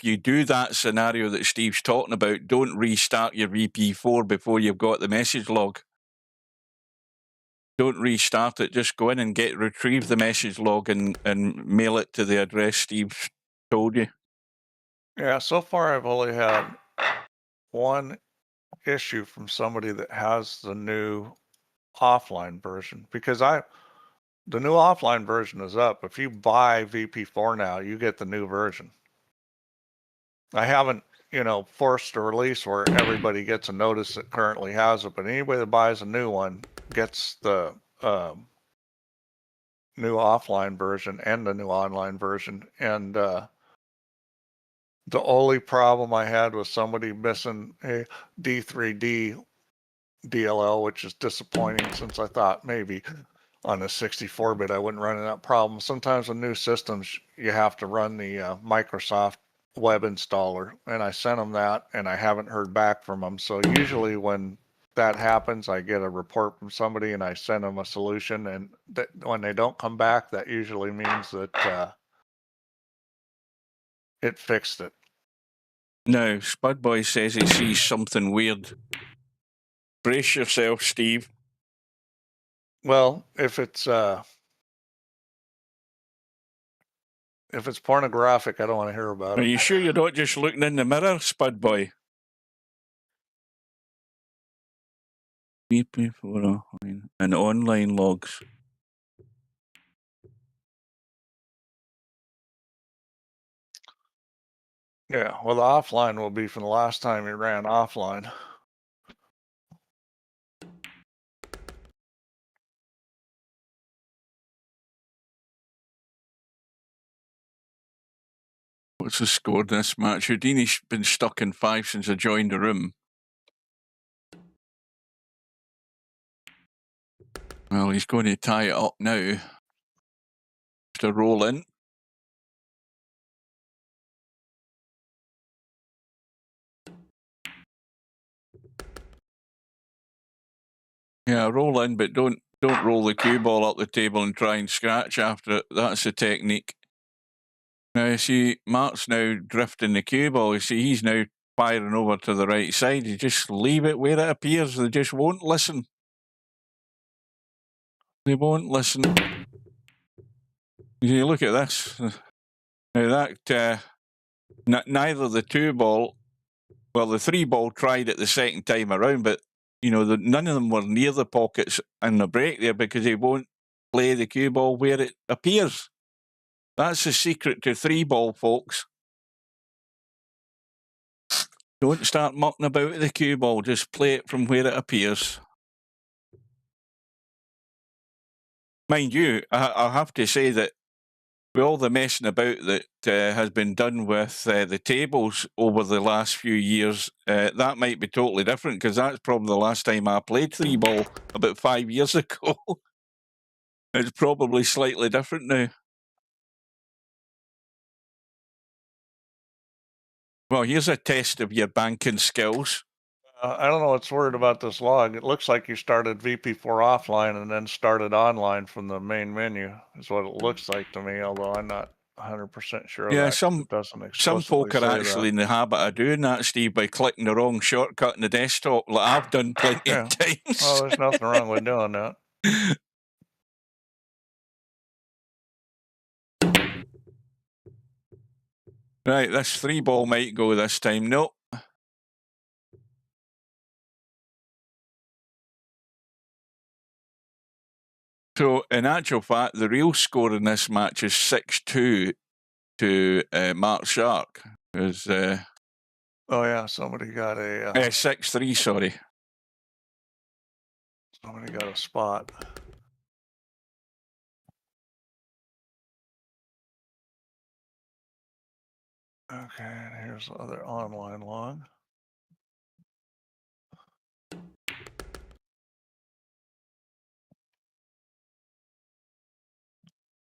you do that scenario that Steve's talking about, don't restart your VP4 before you've got the message log. Don't restart it. Just go in and retrieve the message log and mail it to the address Steve told you. Yeah, so far I've only had one issue from somebody that has the new offline version because the new offline version is up. If you buy VP4 now, you get the new version. I haven't, forced a release where everybody gets a notice that currently has it, but anybody that buys a new one gets the new offline version and the new online version. And the only problem I had was somebody missing a D3D DLL, which is disappointing since I thought maybe on a 64-bit I wouldn't run into that problem. Sometimes with new systems, you have to run the Microsoft web installer, and I sent them that, and I haven't heard back from them. So usually when that happens, I get a report from somebody and I send them a solution, and that when they don't come back, that usually means that it fixed it. Now, Spudboy says he sees something weird. Brace yourself, Steve. Well, if it's pornographic, I don't want to hear about it. Are you sure you're not just looking in the mirror, Spudboy? VP4 and online logs. Yeah, well, the offline will be from the last time you ran offline. What's the score in this match? Houdini's been stuck in 5 since I joined the room. Well, he's going to tie it up now. Just a roll in. Yeah, roll in, but don't roll the cue ball up the table and try and scratch after it. That's the technique. Now, you see, Mark's now drifting the cue ball. You see, he's now firing over to the right side. You just leave it where it appears. They just won't listen. They won't listen. You look at this. Now that neither the 2-ball, well, the 3-ball tried it the second time around, but you know, none of them were near the pockets in the break there because they won't play the cue ball where it appears. That's the secret to 3-ball, folks. Don't start mucking about with the cue ball. Just play it from where it appears. Mind you, I'll have to say that with all the messing about that has been done with the tables over the last few years, that might be totally different because that's probably the last time I played 3-ball about 5 years ago. It's probably slightly different now. Well, here's a test of your banking skills. I don't know what's weird about this log. It looks like you started VP4 offline and then started online from the main menu, is what it looks like to me, although I'm not 100% sure. Yeah, that some folk are actually in the habit of doing that, Steve, by clicking the wrong shortcut in the desktop, like I've done plenty of times. Well, there's nothing wrong with doing that. Right, this 3-ball might go this time. Nope. So, in actual fact, the real score in this match is 6-2 to Mark Shark. Oh, yeah, somebody got a... 6-3, sorry. Somebody got a spot. Okay, and here's the other online log.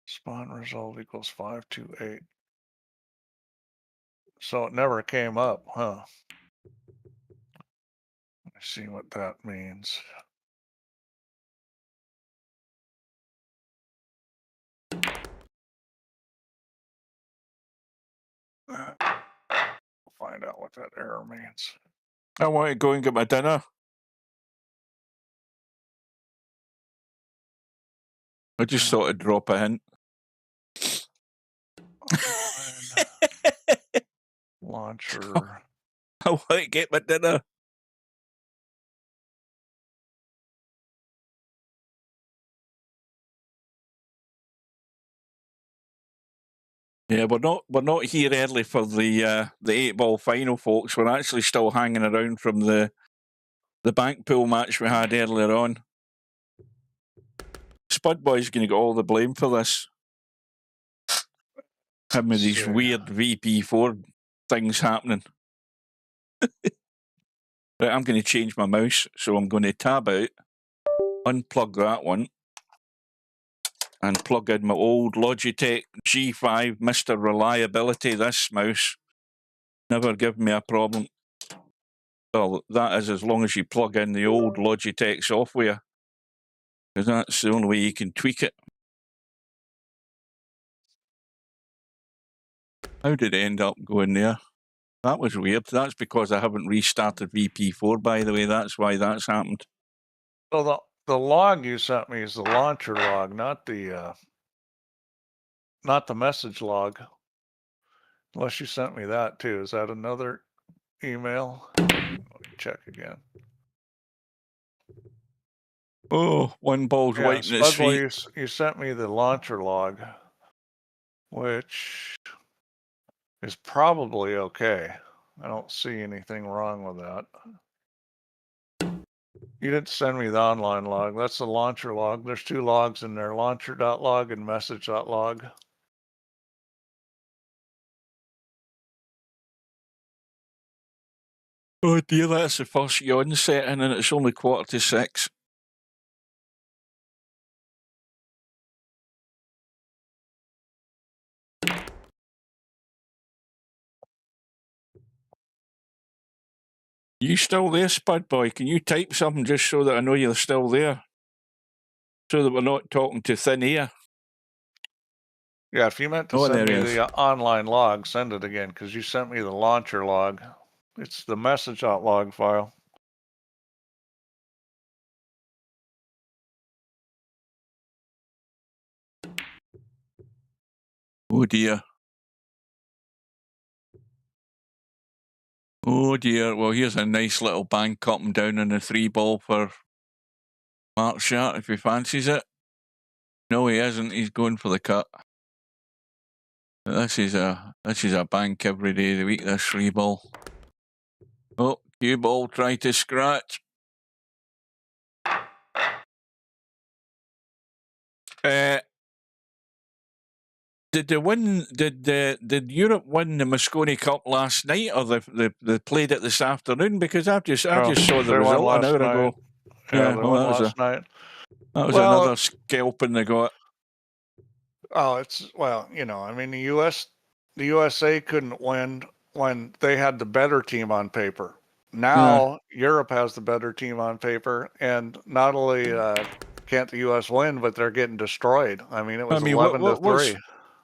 Spawn result equals 528. So it never came up, huh? Let's see what that means. We'll find out what that error means. I want to go and get my dinner. I just thought I'd drop a hint. Launcher. I want to get my dinner. Yeah, we're not here early for the 8-ball final, folks. We're actually still hanging around from the bank pool match we had earlier on. Spud Boy's going to get all the blame for this. Him with these weird VP4 things happening. Right, I'm going to change my mouse, so I'm going to tab out, unplug that one, and plug in my old Logitech G5 Mr. Reliability. This mouse never given me a problem. Well, that is as long as you plug in the old Logitech software, because that's the only way you can tweak it. How did it end up going there? That was weird. That's because I haven't restarted VP4, by the way. That's why that's happened. So the log you sent me is the launcher log, not the message log. Unless you sent me that too. Is that another email? Let me check again. Oh, one ball's wiping its feet. You sent me the launcher log, which is probably okay. I don't see anything wrong with that. You didn't send me the online log. That's the launcher log. There's two logs in there, launcher.log and message.log. Oh dear, that's the first yawn setting and it's only 5:45. You still there, Spud Boy? Can you type something just so that I know you're still there? So that we're not talking to thin air. Yeah, if you meant to send me the online log, send it again, because you sent me the launcher log. It's the message.log file. Oh dear. Oh dear. Well, here's a nice little bank coming down in the 3-ball for Mark Sharp if he fancies it. No, he isn't. He's going for the cut. This is a bank every day of the week, this 3-ball. Oh, cue ball, try to scratch. Did they win? Did Europe win the Mosconi Cup last night, or they played it this afternoon? Because I just saw the result an hour ago. Yeah, they won last night. That was another scalping they got. Oh, I mean, the USA couldn't win when they had the better team on paper. Now Europe has the better team on paper, and not only can't the US win, but they're getting destroyed. I mean, it was 11-3.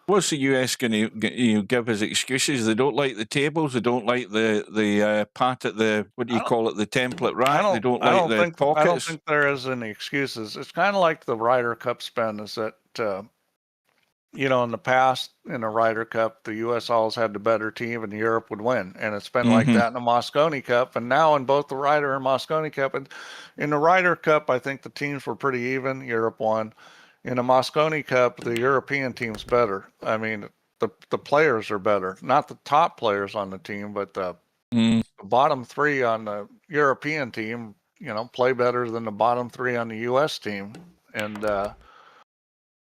What's the US going to give as excuses? They don't like the tables. They don't like the pat at the what do you call it? The template rack. They don't like the pockets. I don't think there is any excuses. It's kind of like the Ryder Cup spin. Is that in the past in the Ryder Cup, the US always had the better team, and Europe would win, and it's been like that in the Mosconi Cup, and now in both the Ryder and Mosconi Cup. And in the Ryder Cup, I think the teams were pretty even. Europe won. In the Mosconi Cup, the European team's better. I mean, the players are better. Not the top players on the team, but the bottom three on the European team, play better than the bottom three on the US team. And the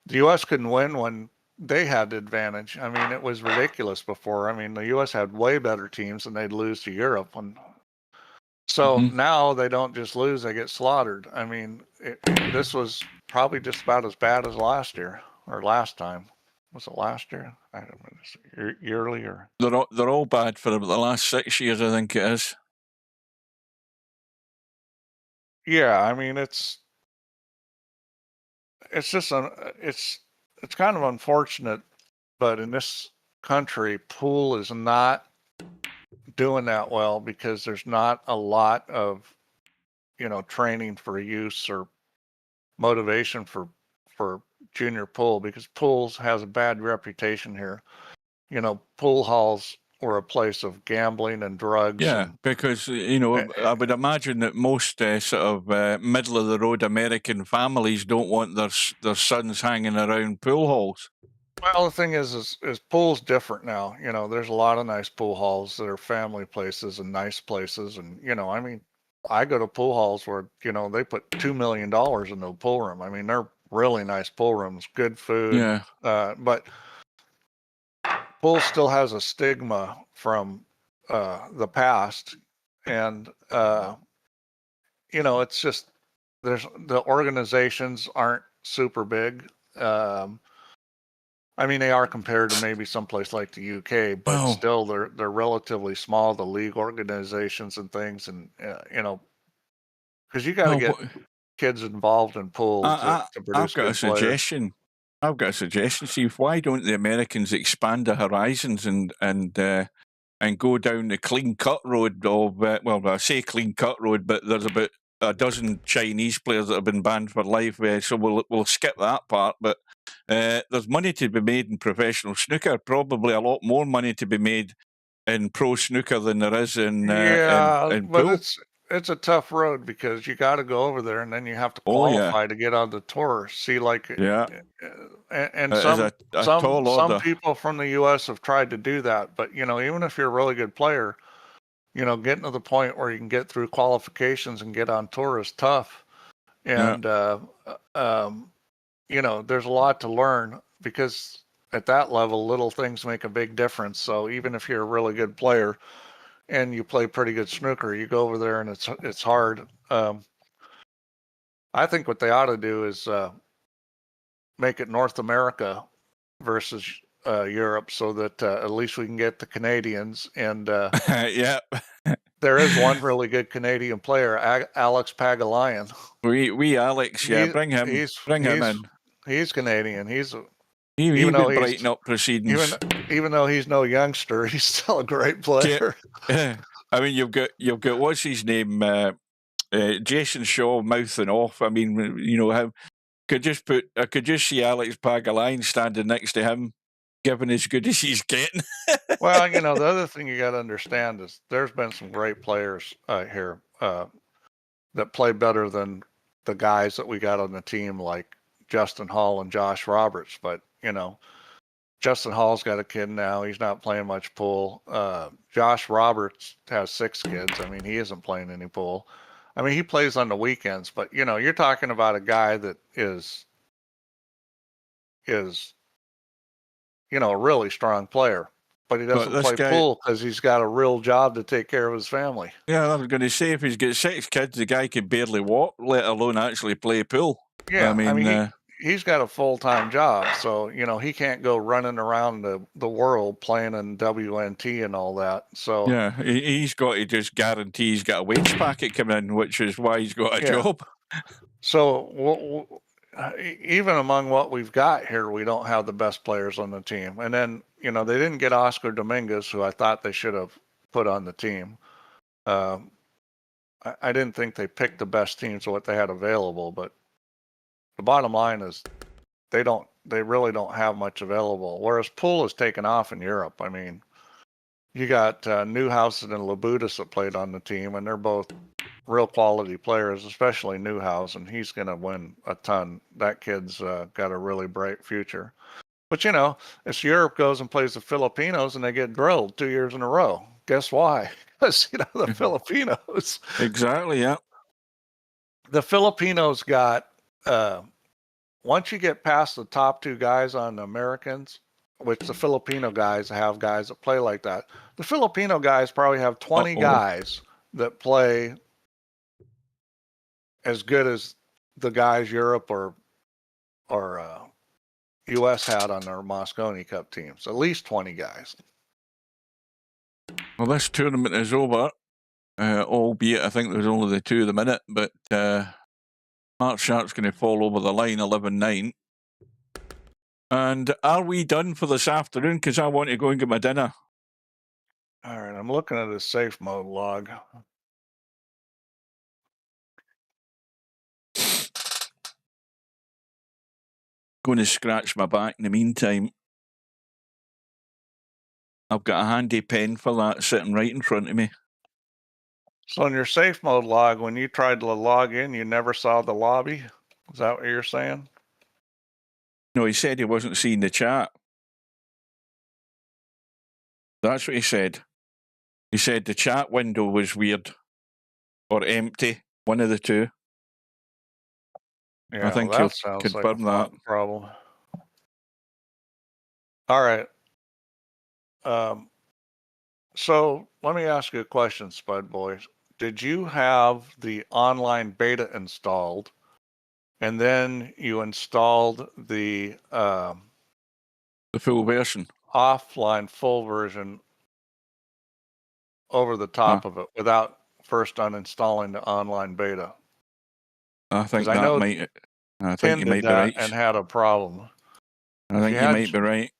US couldn't win when they had the advantage. I mean, it was ridiculous before. I mean, the US had way better teams and they'd lose to Europe. So now they don't just lose, they get slaughtered. I mean, this was probably just about as bad as last year or last time. Was it last year? I don't know. Yearly or? They're all bad for the last 6 years, I think it is. Yeah, I mean, it's just it's kind of unfortunate, but in this country, pool is not doing that well because there's not a lot of training for use or motivation for junior pool, because pools has a bad reputation here. Pool halls were a place of gambling and drugs. Yeah, because I would imagine that most sort of middle of the road American families don't want their sons hanging around pool halls. Well, the thing is pool's different now. There's a lot of nice pool halls that are family places and nice places, and I go to pool halls where they put $2 million in the pool room. I mean, they're really nice pool rooms, good food. Yeah. But pool still has a stigma from the past, and it's just the organizations aren't super big. I mean, they are compared to maybe someplace like the UK, but still they're relatively small. The league organizations and things, and because you got to get kids involved in pool to produce good players. I've got a suggestion, Steve. Why don't the Americans expand the horizons and go down the clean cut road of I say clean cut road, but there's about a dozen Chinese players that have been banned for life, so we'll skip that part. But there's money to be made in professional snooker. Probably a lot more money to be made in pro snooker than there is in but pool. It's a tough road because you got to go over there and then you have to qualify to get on the tour. See, and some people from the U.S. have tried to do that, but even if you're a really good player, getting to the point where you can get through qualifications and get on tour is tough. And there's a lot to learn because at that level, little things make a big difference. So even if you're a really good player and you play pretty good snooker, you go over there and it's hard. I think what they ought to do is make it North America versus Europe, so that at least we can get the Canadians. And there is one really good Canadian player, Alex Pagulayan. We Alex, bring him in. He's Canadian. He's even though brighten up proceedings. Even though he's no youngster, he's still a great player. I mean, you've got what's his name, Jason Shaw mouthing off. I mean, I could just see Alex Pagulayan standing next to him, giving as good as he's getting. Well, the other thing you got to understand is there's been some great players here that play better than the guys that we got on the team, like Justin Hall and Josh Roberts. But Justin Hall's got a kid now. He's not playing much pool. Josh Roberts has 6 kids. I mean, he isn't playing any pool. I mean, he plays on the weekends, but you're talking about a guy that is a really strong player, but he doesn't play pool because he's got a real job to take care of his family. Yeah, I was going to say, if he's got 6 kids, the guy can barely walk, let alone actually play pool. Yeah, I mean he's got a full-time job, so he can't go running around the world playing in WNT and all that. So yeah, he's got to just guarantee he's got a wage packet coming in, which is why he's got a job. So even among what we've got here, we don't have the best players on the team. And then they didn't get Oscar Dominguez, who I thought they should have put on the team. I didn't think they picked the best teams of what they had available, but the bottom line is they really don't have much available. Whereas pool has taken off in Europe. I mean, you got Newhausen and Labutis that played on the team, and they're both real quality players, especially Newhausen. He's going to win a ton. That kid's got a really bright future. But if Europe goes and plays the Filipinos and they get drilled 2 years in a row, guess why? Because the Filipinos. Exactly. Yeah. The Filipinos got. Once you get past the top 2 guys on the Americans, which the Filipino guys have guys that play like that, the Filipino guys probably have 20 guys that play as good as the guys Europe or U.S. had on their Moscone Cup teams. At least 20 guys. Well, this tournament is over, albeit I think there's only the 2 at the minute, but Mark Sharp's going to fall over the line 11-9. And are we done for this afternoon? Because I want to go and get my dinner. All right, I'm looking at his safe mode log. Going to scratch my back in the meantime. I've got a handy pen for that sitting right in front of me. So in your safe mode log, when you tried to log in, you never saw the lobby? Is that what you're saying? No, he said he wasn't seeing the chat. That's what he said. He said the chat window was weird or empty, one of the 2. Yeah, I think well, he'll that sounds like a confirm that. font problem. All right. So let me ask you a question, Spud Boys. Did you have the online beta installed, and then you installed the full version, offline full version over the top of it without first uninstalling the online beta? I think I that know might. I think Tim you did might be that right. and had a problem. I think you might be right.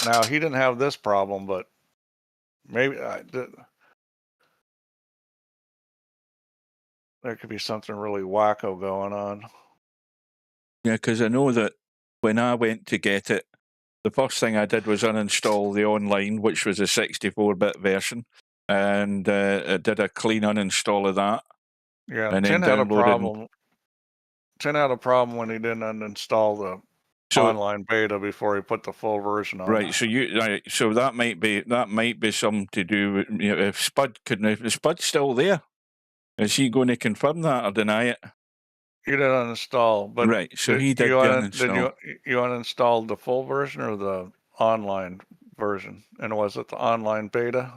Now he didn't have this problem, but maybe there could be something really wacko going on. Yeah, because I know that when I went to get it, the first thing I did was uninstall the online, which was a 64-bit version, and I did a clean uninstall of that. Yeah, and Tim then had a downloaded. problem. Tim had a problem when he didn't uninstall the online beta before he put the full version on. Right. So that might be something to do with, you know, if Spud's still there, is he going to confirm that or deny it? You didn't uninstall, but right. So he did uninstall. Did you uninstall the full version or the online version? And was it the online beta?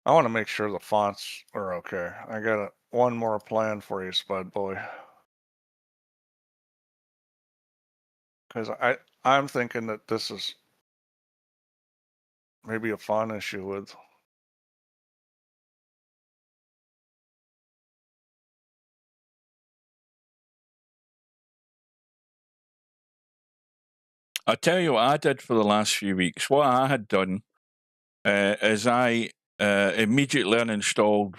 I want to make sure the fonts are okay. I got one more plan for you, Spud Boy. Because I'm thinking that this is maybe a font issue with. I'll tell you what I did for the last few weeks. What I had done is I immediately uninstalled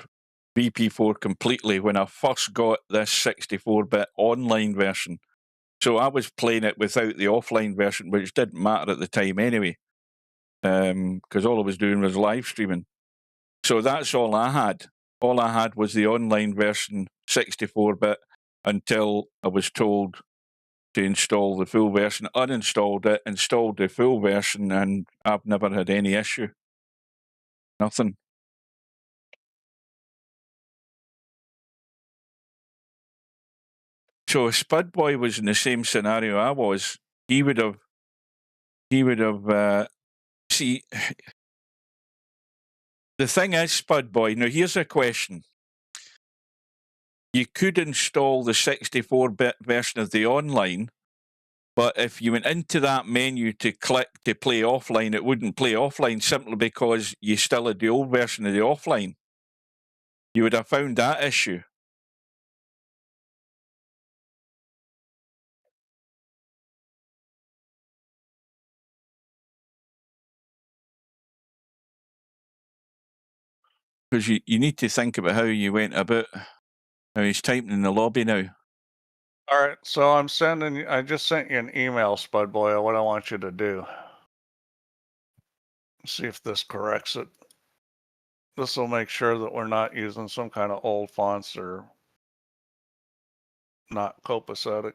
VP4 completely when I first got this 64-bit online version. So I was playing it without the offline version, which didn't matter at the time anyway, because all I was doing was live streaming. So that's all I had. All I had was the online version, 64-bit, until I was told to install the full version. Uninstalled it, installed the full version, and I've never had any issue. Nothing. So if Spud Boy was in the same scenario I was, he would have see, the thing is, Spud Boy, now here's a question. You could install the 64-bit version of the online, but if you went into that menu to click to play offline, it wouldn't play offline simply because you still had the old version of the offline. You would have found that issue. Because you need to think about how you went about. Now he's typing in the lobby now. All right, so I just sent you an email, Spud Boy, what I want you to do. See if this corrects it. This will make sure that we're not using some kind of old fonts or not copacetic.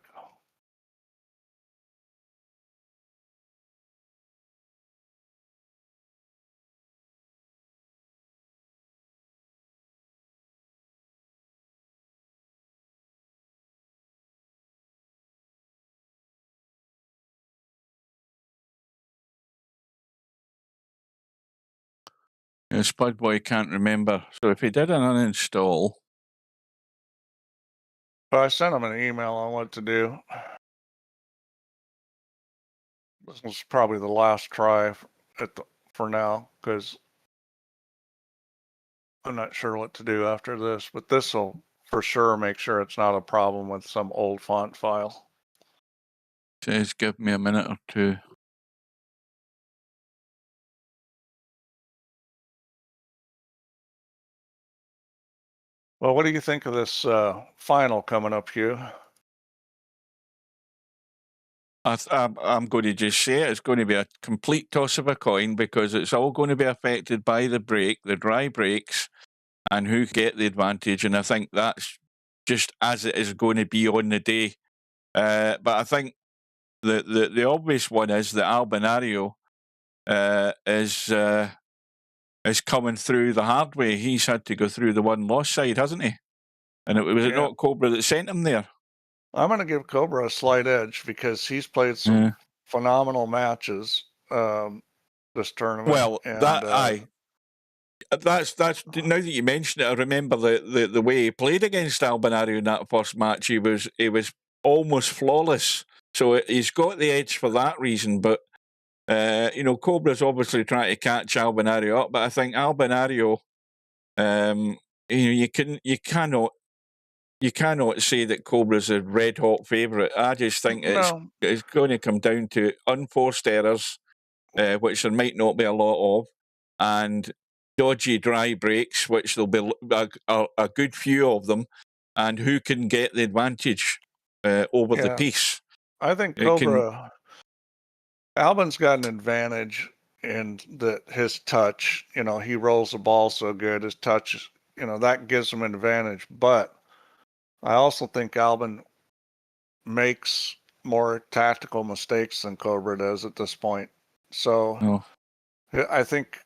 Spud Boy can't remember. So if he did an uninstall. But I sent him an email on what to do. This was probably the last try for now, because I'm not sure what to do after this, but this will for sure make sure it's not a problem with some old font file. Just give me a minute or two. Well, what do you think of this final coming up, Hugh? I'm going to just say it's going to be a complete toss of a coin because it's all going to be affected by the dry breaks, and who get the advantage. And I think that's just as it is going to be on the day. But I think the obvious one is that Albinario is coming through the hard way. He's had to go through the one-loss side, hasn't he? And it not Cobra that sent him there? I'm going to give Cobra a slight edge because he's played some phenomenal matches this tournament. Well, and, that's now that you mention it, I remember the way he played against Albinario in that first match. He was almost flawless. So he's got the edge for that reason. But Cobra's obviously trying to catch Albinario up. But I think Albinario, you cannot say that Cobra's a red hot favourite. I just think it's going to come down to unforced errors, which there might not be a lot of, and dodgy dry breaks, which there'll be a good few of them, and who can get the advantage over the piece. I think Cobra, Albin's got an advantage in that his touch, he rolls the ball so good, his touch, that gives him an advantage. But I also think Albin makes more tactical mistakes than Cobra does at this point. So I think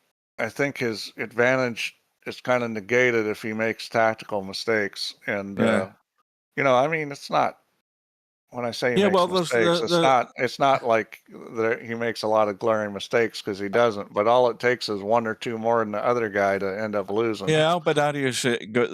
his advantage is kind of negated if he makes tactical mistakes. And it's not, when I say he makes mistakes, it's not like he makes a lot of glaring mistakes, because he doesn't. But all it takes is one or two more than the other guy to end up losing. Yeah, Albinario's got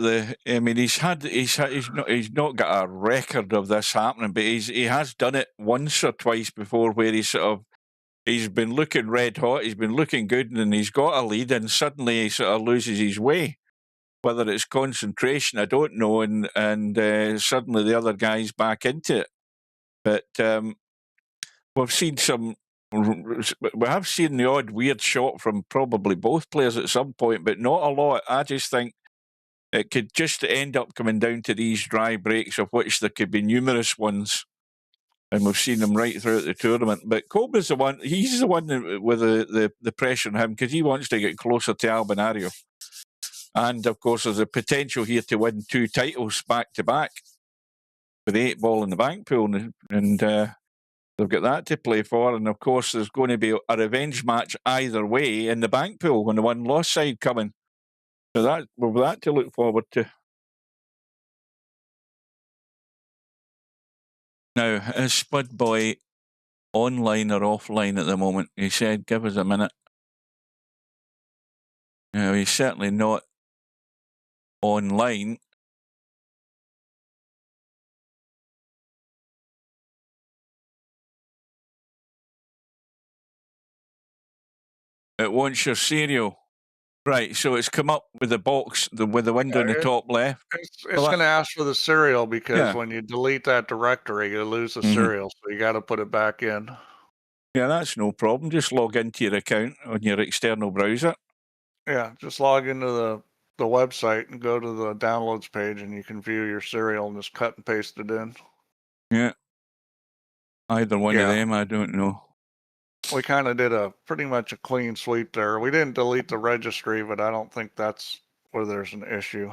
he's not got a record of this happening, but he has done it once or twice before, where he's been looking red hot, he's been looking good, and he's got a lead, and suddenly he sort of loses his way. Whether it's concentration, I don't know, and suddenly the other guy's back into it. But we have seen the odd weird shot from probably both players at some point, but not a lot. I just think it could just end up coming down to these dry breaks, of which there could be numerous ones. And we've seen them right throughout the tournament. But Cobra's the one, he's the one with the pressure on him, because he wants to get closer to Albinario. And, of course, there's a potential here to win 2 titles back-to-back with the 8-ball in the bank pool. And they've got that to play for. And, of course, there's going to be a revenge match either way in the bank pool when the one-loss side coming. So we've that to look forward to. Now, is Spud Boy online or offline at the moment? He said, give us a minute. No, he's certainly not online. It wants your serial. Right, so it's come up with the box, with the window in the top left. It's going to ask for the serial, because when you delete that directory, you lose the serial, so you got to put it back in. Yeah, that's no problem. Just log into your account on your external browser. Yeah, just log into the website and go to the downloads page, and you can view your serial and just cut and paste it in. Yeah. Either one of them, I don't know. We kind of did pretty much a clean sweep there. We didn't delete the registry, but I don't think that's where there's an issue.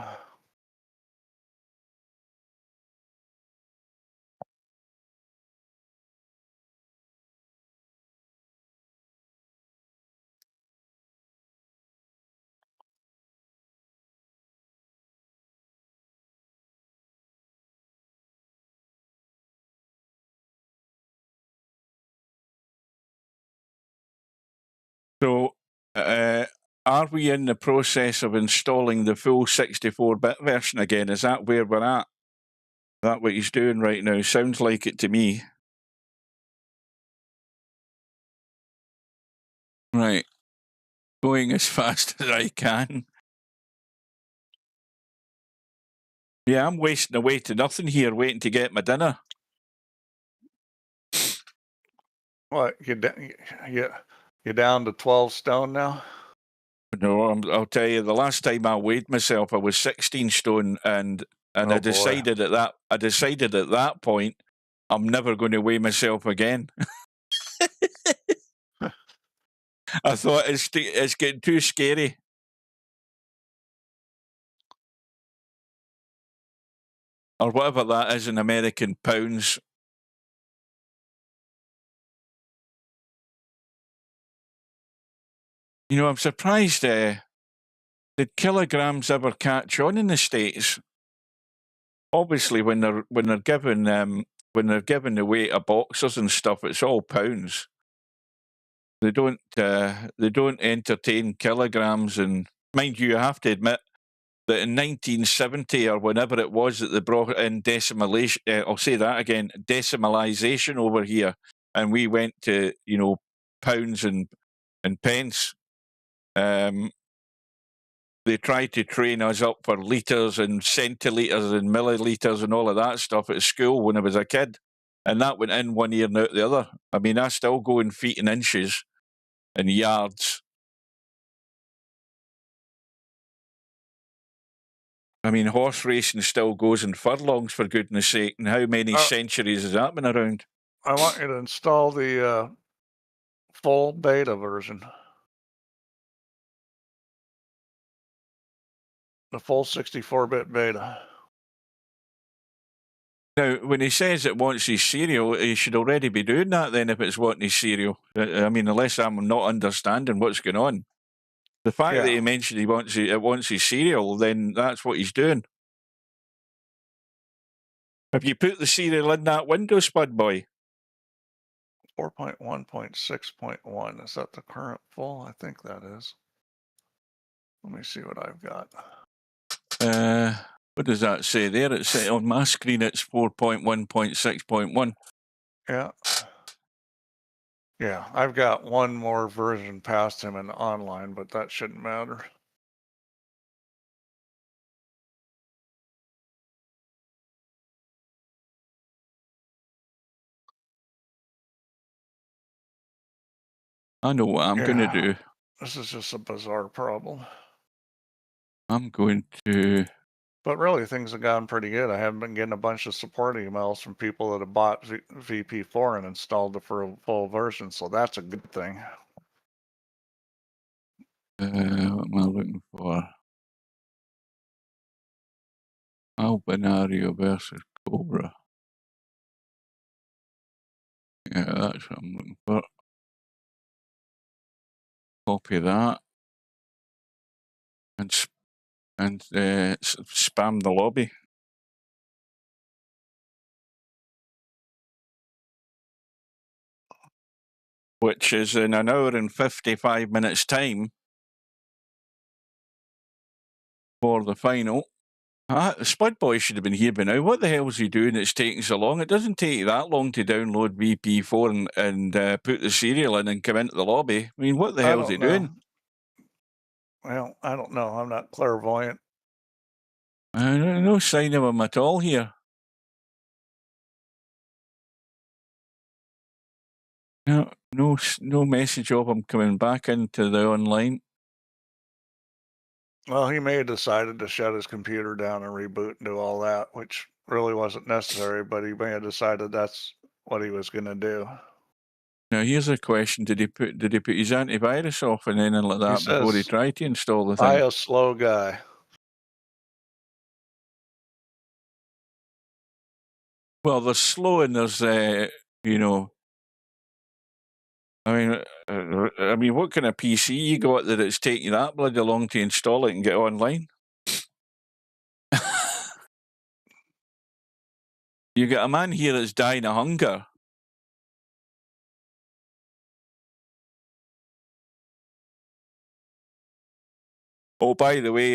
So, are we in the process of installing the full 64-bit version again? Is that where we're at? Is that what he's doing right now? Sounds like it to me. Right. Going as fast as I can. Yeah, I'm wasting away to nothing here, waiting to get my dinner. What, you're down to 12 stone now? No, I'll tell you, the last time I weighed myself, I was 16 stone, and I decided at that point, I'm never going to weigh myself again. I thought it's getting too scary. Or whatever that is in American pounds. You know, I'm surprised. Did kilograms ever catch on in the States? Obviously, when they're given the weight of boxers and stuff, it's all pounds. They don't entertain kilograms, and mind you, I have to admit that in 1970 or whenever it was that they brought in decimalization, I'll say that again, decimalization over here, and we went to pounds and pence. They tried to train us up for litres and centilitres and millilitres and all of that stuff at school when I was a kid. And that went in one ear and out the other. I mean, I still go in feet and inches and yards. I mean, horse racing still goes in furlongs, for goodness sake. And how many centuries has that been around? I want you to install the full beta version. The full 64-bit beta. Now, when he says it wants his serial, he should already be doing that then if it's wanting his serial. I mean, unless I'm not understanding what's going on. The fact that he mentioned it wants his serial, then that's what he's doing. Have you put the serial in that window, Spud Boy? 4.1.6.1. Is that the current full? I think that is. Let me see what I've got. What does that say there? It's on my screen. It's 4.1.6.1. Yeah. Yeah, I've got one more version past him in online, but that shouldn't matter. I know what I'm going to do. This is just a bizarre problem. I'm going to... But really, things have gone pretty good. I haven't been getting a bunch of support emails from people that have bought VP4 and installed the full version, so that's a good thing. What am I looking for? Albinario versus Cobra. Yeah, that's what I'm looking for. Copy that. And spam the lobby. Which is in an hour and 55 minutes time for the final. The Spud Boy should have been here by now. What the hell is he doing? It's taking so long. It doesn't take that long to download VP4 and put the serial in and come into the lobby. I mean, what the hell is he doing? Well, I don't know. I'm not clairvoyant. No sign of him at all here. No message of him coming back into the online. Well, he may have decided to shut his computer down and reboot and do all that, which really wasn't necessary, but he may have decided that's what he was going to do. Now, here's a question. Did he put his antivirus off and anything like that before he tried to install the thing? I a slow guy. Well, there's slow and there's, I mean, what kind of PC you got that it's taking that bloody long to install it and get online? You got a man here that's dying of hunger. Oh, by the way,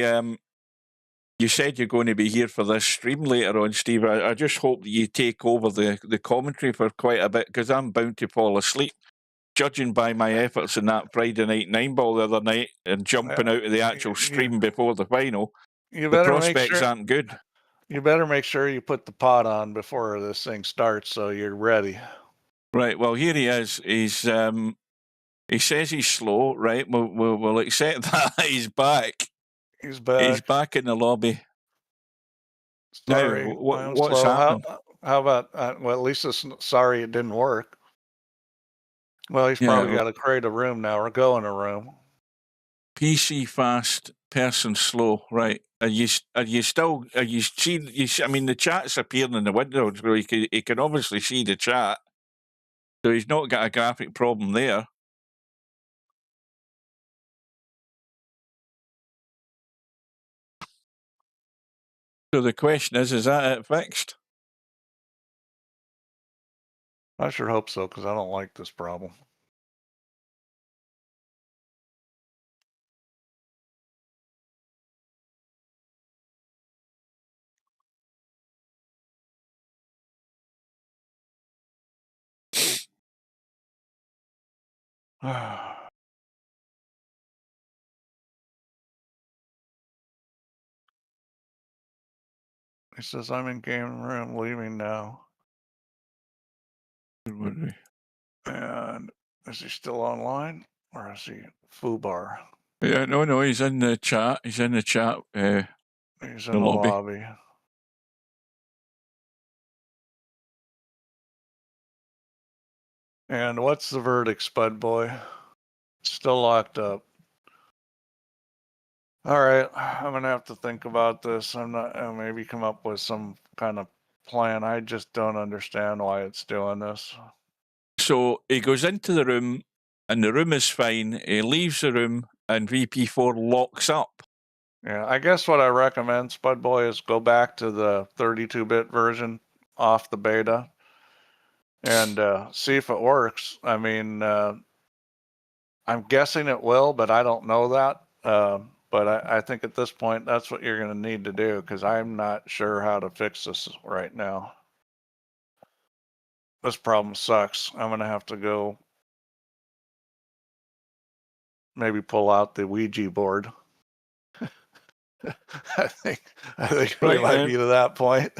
you said you're going to be here for this stream later on, Steve. I just hope that you take over the commentary for quite a bit, because I'm bound to fall asleep. Judging by my efforts in that Friday night 9-ball the other night and jumping out of the actual stream before the final, the prospects aren't good. You better make sure you put the pot on before this thing starts so you're ready. Right, well, here he is. He's he says he's slow, right? We'll accept that. He's back. He's back. He's back in the lobby. Sorry, now, what's happening? How about, well, at least it's sorry it didn't work. Well, he's probably got to create a room now or go in a room. PC fast, person slow, right? I mean, the chat's appearing in the window, so he can obviously see the chat. So he's not got a graphic problem there. So the question is that it fixed? I sure hope so, because I don't like this problem. He says, I'm in game room, leaving now. And is he still online, or is he foobar? Yeah, no, he's in the chat. He's in the chat. He's in the lobby. And what's the verdict, Spud Boy? Still locked up. All right, I'm gonna have to think about this. I'm not. Maybe come up with some kind of plan. I just don't understand why it's doing this. So he goes into the room, and the room is fine. He leaves the room, and VP4 locks up. Yeah, I guess what I recommend, Spud Boy, is go back to the 32-bit version off the beta and see if it works. I mean, I'm guessing it will, but I don't know that. But I think at this point, that's what you're going to need to do, because I'm not sure how to fix this right now. This problem sucks. I'm going to have to go maybe pull out the Ouija board. I think we might be to that point.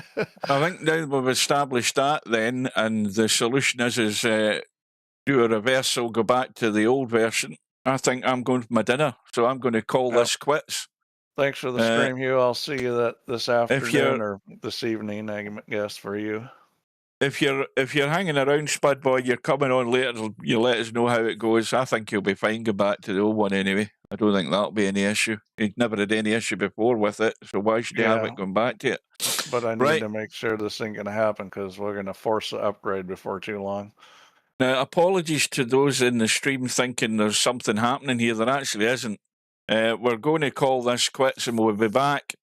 I think now we've established that then, and the solution is do a reversal, go back to the old version. I think I'm going for my dinner, so I'm going to call this quits. Thanks for the stream, Hugh. I'll see you this afternoon or this evening, I guess, for you. If you're hanging around, Spud Boy, you're coming on later, you let us know how it goes. I think you'll be fine. Go back to the old one anyway. I don't think that'll be any issue. He'd never had any issue before with it, so why should he have it going back to it? But I need to make sure this ain't going to happen, because we're going to force the upgrade before too long. Now, apologies to those in the stream thinking there's something happening here. There actually isn't. We're going to call this quits, and we'll be back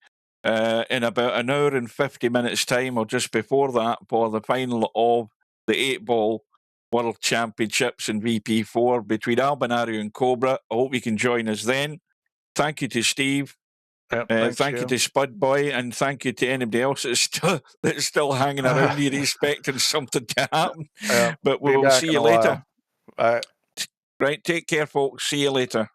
in about an hour and 50 minutes' time, or just before that, for the final of the 8-Ball World Championships in VP4 between Albinario and Cobra. I hope you can join us then. Thank you to Steve. Thank you to Spud Boy, and thank you to anybody else that's still hanging around here expecting something to happen. But we'll see you later. Right, take care, folks. See you later.